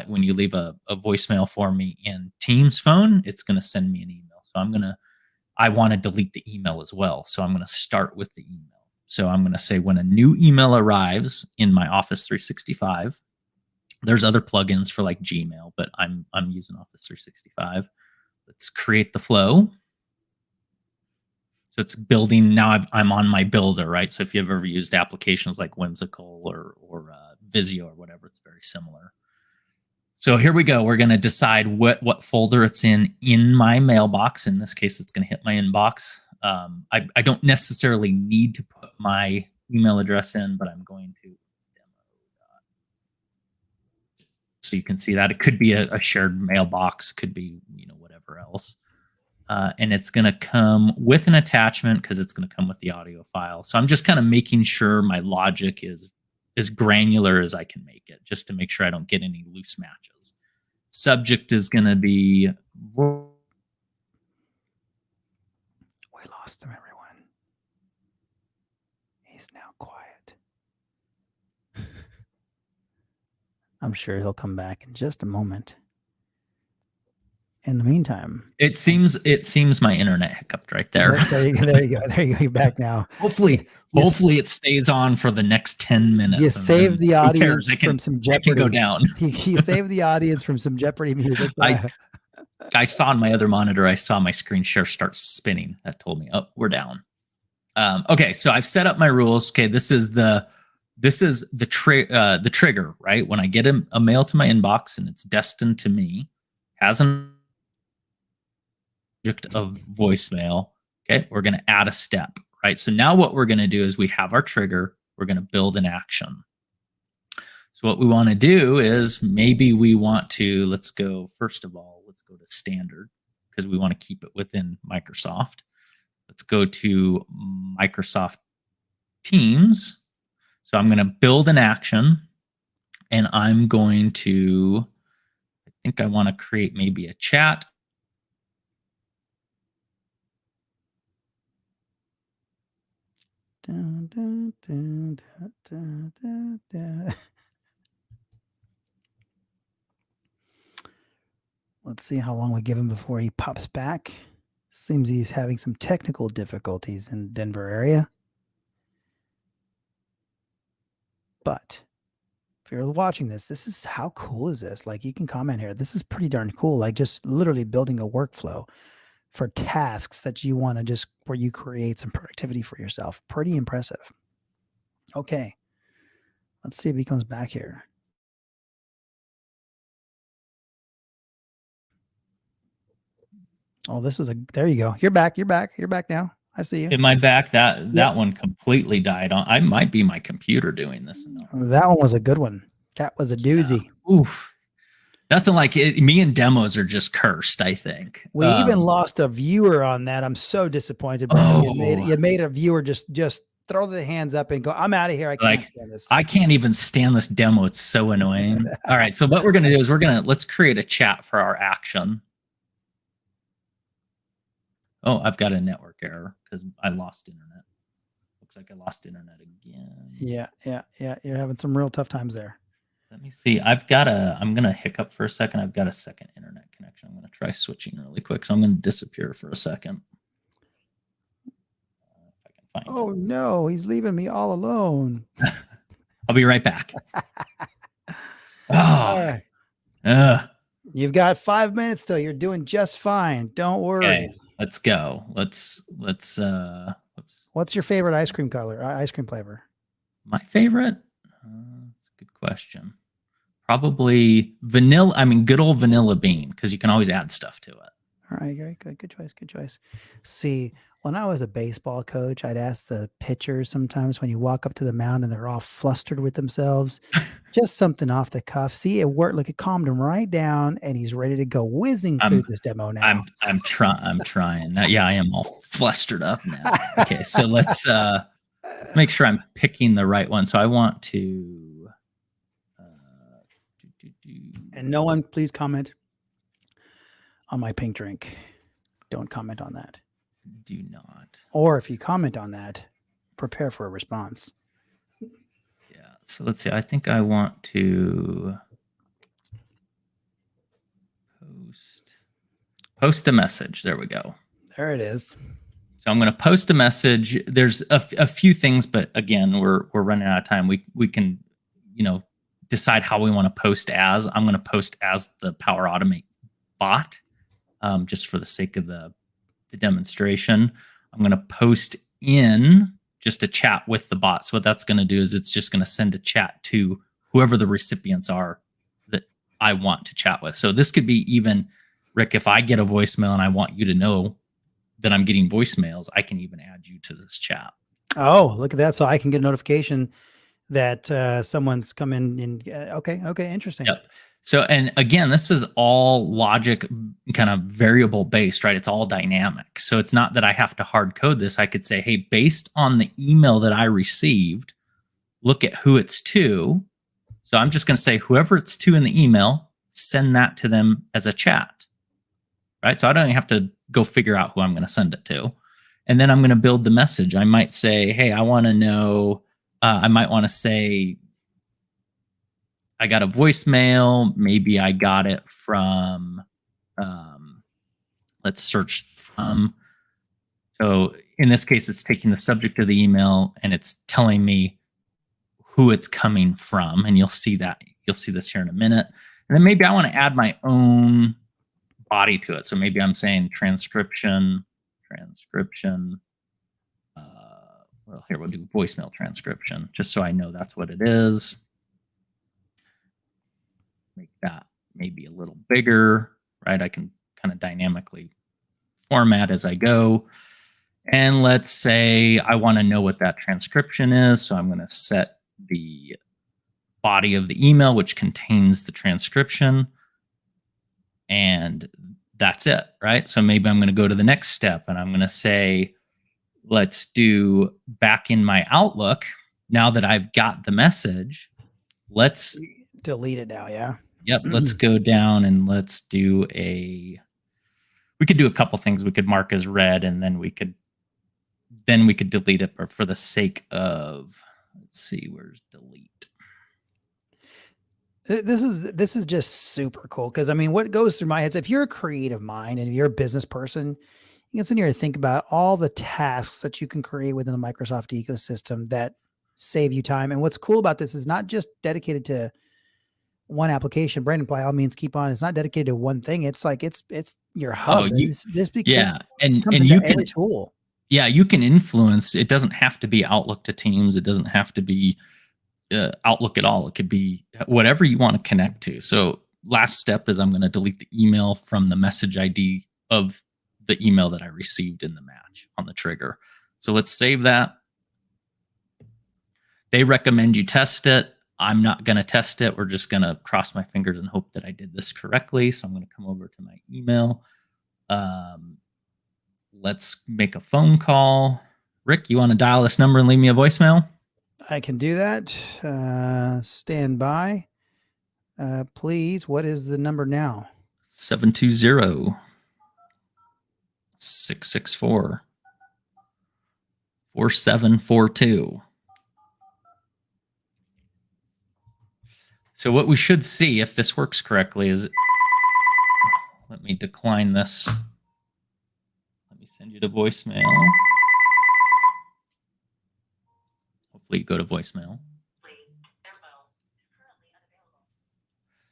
when you leave a voicemail for me in Teams phone, it's going to send me an email. So I want to delete the email as well. So I'm going to start with the email. So I'm going to say when a new email arrives in my Office 365, there's other plugins for like Gmail, but I'm using Office 365. Let's create the flow. So it's building. Now I'm on my builder, right? So if you've ever used applications like Whimsical or Visio or whatever, it's very similar. So here we go. We're going to decide what folder it's in my mailbox. In this case, it's going to hit my inbox. I don't necessarily need to put my email address in, but I'm going to demo. So you can see that it could be a shared mailbox, could be whatever else. And it's going to come with an attachment because it's going to come with the audio file. So I'm just kind of making sure my logic is as granular as I can make it, just to make sure I don't get any loose matches. Subject is going to be... We lost him, everyone. He's now quiet. I'm sure he'll come back in just a moment. In the meantime, it seems my internet hiccuped right there. There you go. You're back now. Hopefully it stays on for the next 10 minutes. You saved the audience from some Jeopardy. It can go down. You saved the audience from some Jeopardy music. I saw on my other monitor, I saw my screen share start spinning. That told me, oh, we're down. Okay, so I've set up my rules. Okay, this is the this is the trigger, right? When I get a mail to my inbox and it's destined to me, has an object of voicemail. Okay, we're going to add a step, right? So now what we're going to do is we have our trigger. We're going to build an action. So what we want to do is maybe we want to, let's go to standard because we want to keep it within Microsoft. Let's go to Microsoft Teams. So I'm going to build an action and I'm going to, I think I want to create maybe a chat. Dun, dun, dun, dun, dun, dun, dun. Let's see how long we give him before he pops back. Seems he's having some technical difficulties in the Denver area. But if you're watching this is how cool is this? Like, you can comment here. This is pretty darn cool. Like, just literally building a workflow for tasks that you want to just where you create some productivity for yourself. Pretty impressive. Okay. Let's see if he comes back here. Oh, there you go. You're back now. I see you. Am I back? That one completely died on. I might be my computer doing this. That one was a good one. That was a doozy. Yeah. Oof. Nothing like it. Me and demos are just cursed, I think. We even lost a viewer on that. I'm so disappointed. You made a viewer just throw the hands up and go, I'm out of here. I can't stand this. I can't even stand this demo. It's so annoying. All right. So what we're going to do is let's create a chat for our action. Oh, I've got a network error because I lost internet. Looks like I lost internet again. Yeah. You're having some real tough times there. Let me see. I'm going to hiccup for a second. I've got a second internet connection. I'm going to try switching really quick. So I'm going to disappear for a second. If I can find it. No, he's leaving me all alone. I'll be right back. All right. You've got 5 minutes still. You're doing just fine. Don't worry. Okay, let's go. Let's What's your favorite ice cream color? Ice cream flavor? My favorite? That's a good question. Probably vanilla. I mean, good old vanilla bean, because you can always add stuff to it. All right, very good. Good choice. See, when I was a baseball coach, I'd ask the pitchers sometimes when you walk up to the mound and they're all flustered with themselves, just something off the cuff. See, it worked. Like, it calmed him right down, and he's ready to go whizzing through this demo now. I'm trying. Yeah, I am all flustered up now. Okay, so let's make sure I'm picking the right one. So I want to. And no one, please comment on my pink drink. Don't comment on that. Do not. Or if you comment on that, prepare for a response. Yeah. So let's see. I think I want to post a message. There we go. There it is. So I'm going to post a message. There's a few things, but again, we're running out of time. We can, decide how we want to post as. I'm going to post as the Power Automate bot, just for the sake of the demonstration. I'm going to post in just a chat with the bot. So what that's going to do is it's just going to send a chat to whoever the recipients are that I want to chat with. So this could be even, Rick, if I get a voicemail and I want you to know that I'm getting voicemails, I can even add you to this chat. Oh, look at that. So I can get a notification that someone's come in and okay, interesting. Yep. So, and again, this is all logic kind of variable based, right? It's all dynamic. So it's not that I have to hard code this. I could say, hey, based on the email that I received, look at who it's to. So I'm just going to say, whoever it's to in the email, send that to them as a chat, right? So I don't even have to go figure out who I'm going to send it to. And then I'm going to build the message. I might say, hey, I want to know, I might want to say, I got a voicemail. Maybe I got it from, let's search from. So in this case, it's taking the subject of the email and it's telling me who it's coming from. And you'll see that. You'll see this here in a minute. And then maybe I want to add my own body to it. So maybe I'm saying transcription, Well, here we'll do voicemail transcription, just so I know that's what it is. Make that maybe a little bigger, right? I can kind of dynamically format as I go. And let's say I want to know what that transcription is. So I'm going to set the body of the email, which contains the transcription. And that's it, right? So maybe I'm going to go to the next step and I'm going to say, let's do back in my Outlook. Now that I've got the message, let's delete it now. Yeah. Yep. Let's go down and let's do we could do a couple things. We could mark as read and then we could delete it, but for the sake of, let's see, where's delete? This is just super cool. Cause I mean, what goes through my head is if you're a creative mind and if you're a business person, you can sit here and think about all the tasks that you can create within the Microsoft ecosystem that save you time. And what's cool about this is not just dedicated to one application. Brandon, by all means, keep on. It's not dedicated to one thing. It's like, it's your hub. This because and you can every tool. Yeah, you can influence. It doesn't have to be Outlook to Teams. It doesn't have to be Outlook at all. It could be whatever you want to connect to. So last step is I'm going to delete the email from the message ID of the email that I received in the match on the trigger. So let's save that. They recommend you test it. I'm not going to test it. We're just going to cross my fingers and hope that I did this correctly. So I'm going to come over to my email. Let's make a phone call. Rick, you want to dial this number and leave me a voicemail? I can do that. Stand by. Please, what is the number now? 720-664-4742. So what we should see, if this works correctly, is, let me decline this. Let me send you to voicemail. Hopefully you go to voicemail.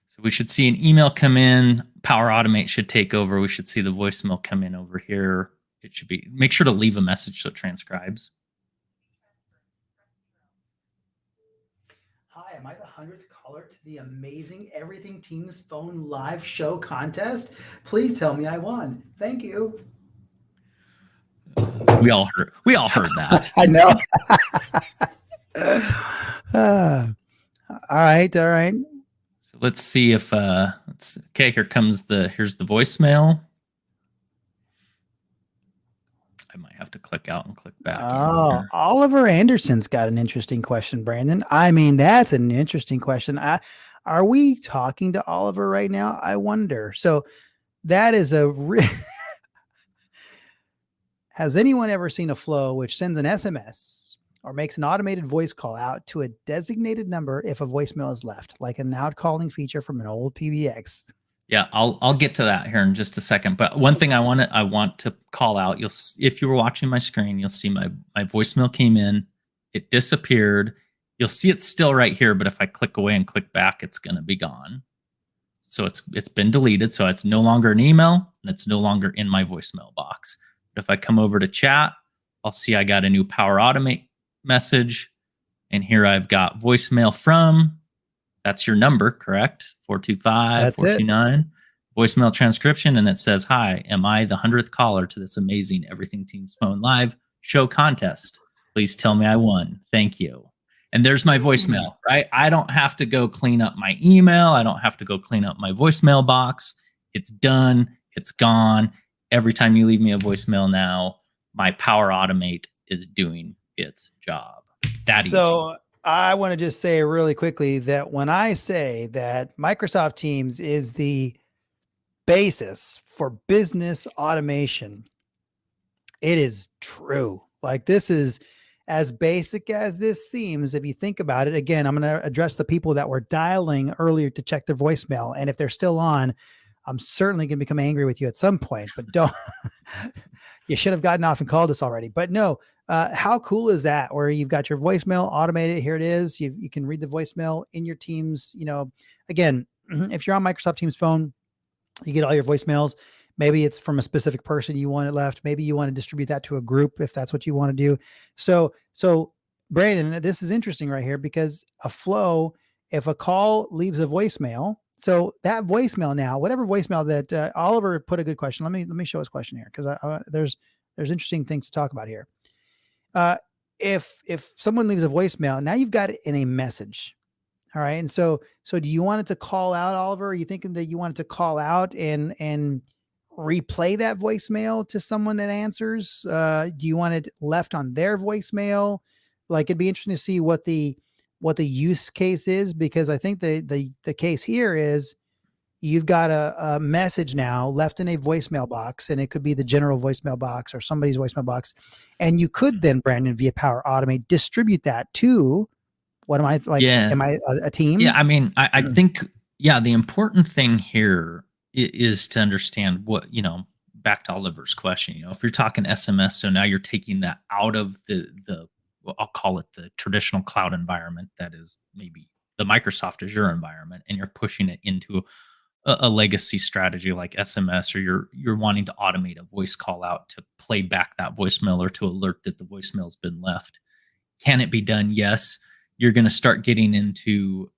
So we should see an email come in. Power Automate should take over. We should see the voicemail come in over here. It should be, make sure to leave a message so it transcribes. Hi, am I the 100th caller to the amazing Everything Teams Phone live show contest? Please tell me I won. Thank you. We all heard that. I know. All right. So let's see if okay, here's the voicemail. I might have to click out and click back. Oh, Oliver Anderson's got an interesting question, Brandon. I mean, that's an interesting question. Are we talking to Oliver right now? I wonder. So that is has anyone ever seen a flow which sends an SMS or makes an automated voice call out to a designated number if a voicemail is left, like an out calling feature from an old PBX? Yeah, I'll get to that here in just a second. But one thing I want to call out, if you were watching my screen, you'll see my voicemail came in, it disappeared. You'll see it's still right here, but if I click away and click back, it's going to be gone. So it's been deleted. So it's no longer an email and it's no longer in my voicemail box. But if I come over to chat, I'll see I got a new Power Automate message. And here I've got voicemail from, that's your number, correct? 425-429. Voicemail transcription. And it says, hi, am I the 100th caller to this amazing Everything Teams Phone live show contest? Please tell me I won. Thank you. And there's my voicemail, right? I don't have to go clean up my email. I don't have to go clean up my voicemail box. It's done. It's gone. Every time you leave me a voicemail now, my Power Automate is doing its job. That easy. I want to just say really quickly that when I say that Microsoft Teams is the basis for business automation, it is true. Like, this is as basic as this seems. If you think about it, again, I'm going to address the people that were dialing earlier to check their voicemail. And if they're still on, I'm certainly going to become angry with you at some point, but don't, you should have gotten off and called us already. But no, how cool is that? Where you've got your voicemail automated. Here it is. You can read the voicemail in your Teams. You know, again, if you're on Microsoft Teams phone, you get all your voicemails. Maybe it's from a specific person you want it left. Maybe you want to distribute that to a group if that's what you want to do. So Brandon, this is interesting right here because a flow, if a call leaves a voicemail, so that voicemail now, whatever voicemail that Oliver put a good question. Let me show his question here because there's interesting things to talk about here. If someone leaves a voicemail, now you've got it in a message. All right. And so do you want it to call out, Oliver? Are you thinking that you want it to call out and replay that voicemail to someone that answers? Do you want it left on their voicemail? Like, it'd be interesting to see what the use case is, because I think the case here is you've got a message now left in a voicemail box, and it could be the general voicemail box or somebody's voicemail box. And you could then, Brandon, via Power Automate, distribute that to, what am I like? Yeah. Am I a team? Yeah. I mean, I think, the important thing here is to understand what, back to Oliver's question, if you're talking SMS, so now you're taking that out of the well, I'll call it the traditional cloud environment that is maybe the Microsoft Azure environment, and you're pushing it into a legacy strategy like SMS, or you're wanting to automate a voice call out to play back that voicemail or to alert that the voicemail's been left. Can it be done? Yes. You're going to start getting into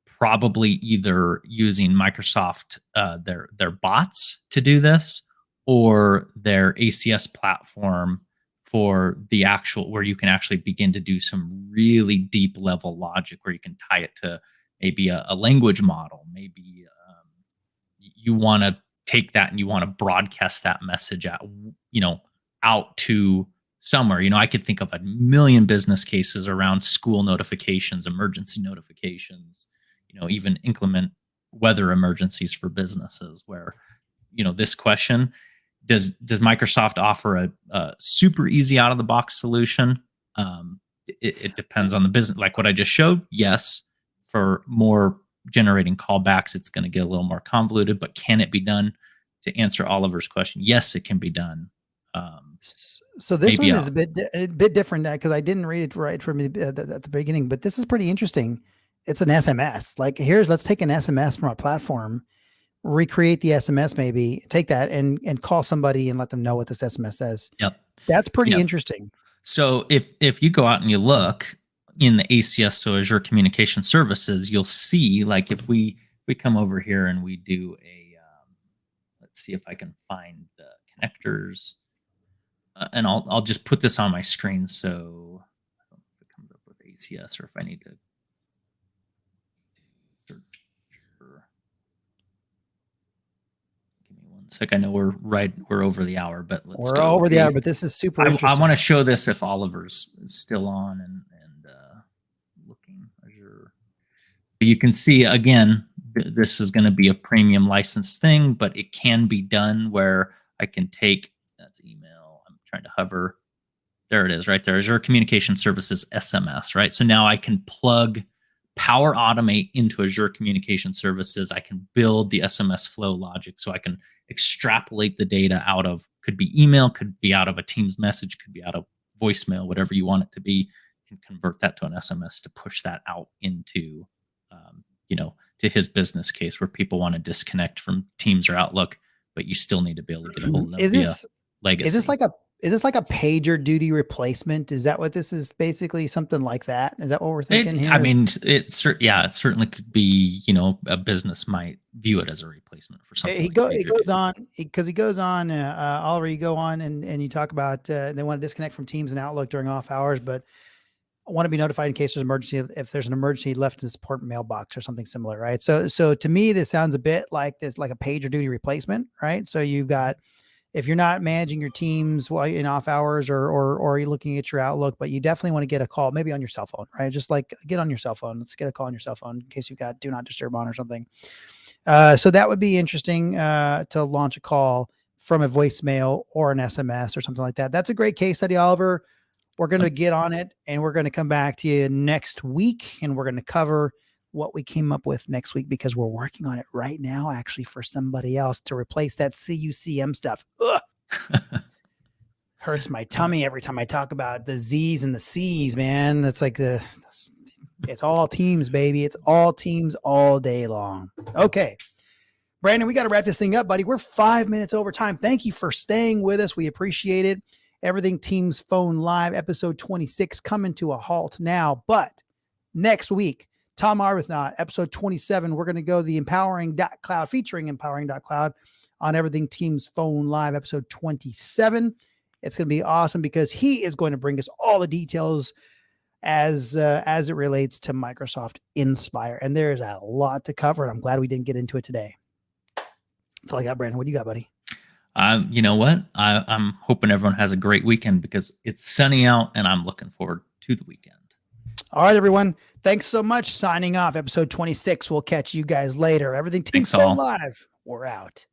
probably either using Microsoft, their bots to do this, or their ACS platform for the actual, where you can actually begin to do some really deep level logic where you can tie it to maybe a language model. Maybe you want to take that and you want to broadcast that message out, out to somewhere. I could think of a million business cases around school notifications, emergency notifications, even inclement weather emergencies for businesses where, this question, does Microsoft offer a super easy out of the box solution? It depends on the business. Like what I just showed. Yes. For more generating callbacks, it's going to get a little more convoluted, but can it be done? To answer Oliver's question, yes, it can be done. So this one is a bit different because I didn't read it right from at the beginning, but this is pretty interesting. It's an SMS. Like, let's take an SMS from our platform, recreate the SMS, maybe take that and call somebody and let them know what this SMS says. Yep. That's pretty interesting. So if you go out and you look in the ACS, so Azure Communication Services, you'll see, like, if we come over here and we do let's see if I can find the connectors, and I'll just put this on my screen. So I don't know if it comes up with ACS or if I need to search. Give me one sec. I know we're over the hour, but we're over the hour. But this is super interesting. I want to show this if Oliver's still on and looking Azure. You can see again, this is going to be a premium license thing, but it can be done where I can take, that's email. I'm trying to hover. There it is right there. Azure Communication Services SMS, right? So now I can plug Power Automate into Azure Communication Services. I can build the SMS flow logic, so I can extrapolate the data out of, could be email, could be out of a Teams message, could be out of voicemail, whatever you want it to be, and convert that to an SMS to push that out into, to his business case where people want to disconnect from Teams or Outlook, but you still need to be able to get a hold of them via legacy. Is this like a pager duty replacement? Is that what this is? Basically something like that? Is that what we're thinking here? I mean, it certainly could be, a business might view it as a replacement for something. He goes on, Oliver, you go on and you talk about, they want to disconnect from Teams and Outlook during off hours, but I want to be notified in case there's an emergency, if there's an emergency left in the support mailbox or something similar, right? So to me, this sounds a bit like this, like a pager duty replacement, right? So you've got, if you're not managing your teams while in off hours or you're looking at your Outlook, but you definitely want to get a call, maybe on your cell phone, right? Just like get on your cell phone. Let's get a call on your cell phone in case you've got do not disturb on or something. So that would be interesting to launch a call from a voicemail or an SMS or something like that. That's a great case study, Oliver. We're going to get on it and we're going to come back to you next week and we're going to cover what we came up with next week because we're working on it right now, actually, for somebody else to replace that CUCM stuff. Hurts my tummy every time I talk about the Z's and the C's, man. It's like it's all Teams, baby. It's all Teams all day long. Okay. Brandon, we got to wrap this thing up, buddy. We're 5 minutes over time. Thank you for staying with us. We appreciate it. Everything Teams Phone Live, episode 26, coming to a halt now. But next week, Tom Arbuthnot, episode 27, we're going to go the empowering.cloud, featuring empowering.cloud on Everything Teams Phone Live, episode 27. It's going to be awesome because he is going to bring us all the details as it relates to Microsoft Inspire. And there is a lot to cover, and I'm glad we didn't get into it today. That's all I got, Brandon. What do you got, buddy? You know what? I'm hoping everyone has a great weekend because it's sunny out, and I'm looking forward to the weekend. All right, everyone. Thanks so much. Signing off, episode 26. We'll catch you guys later. Everything Teams Phone Live. We're out.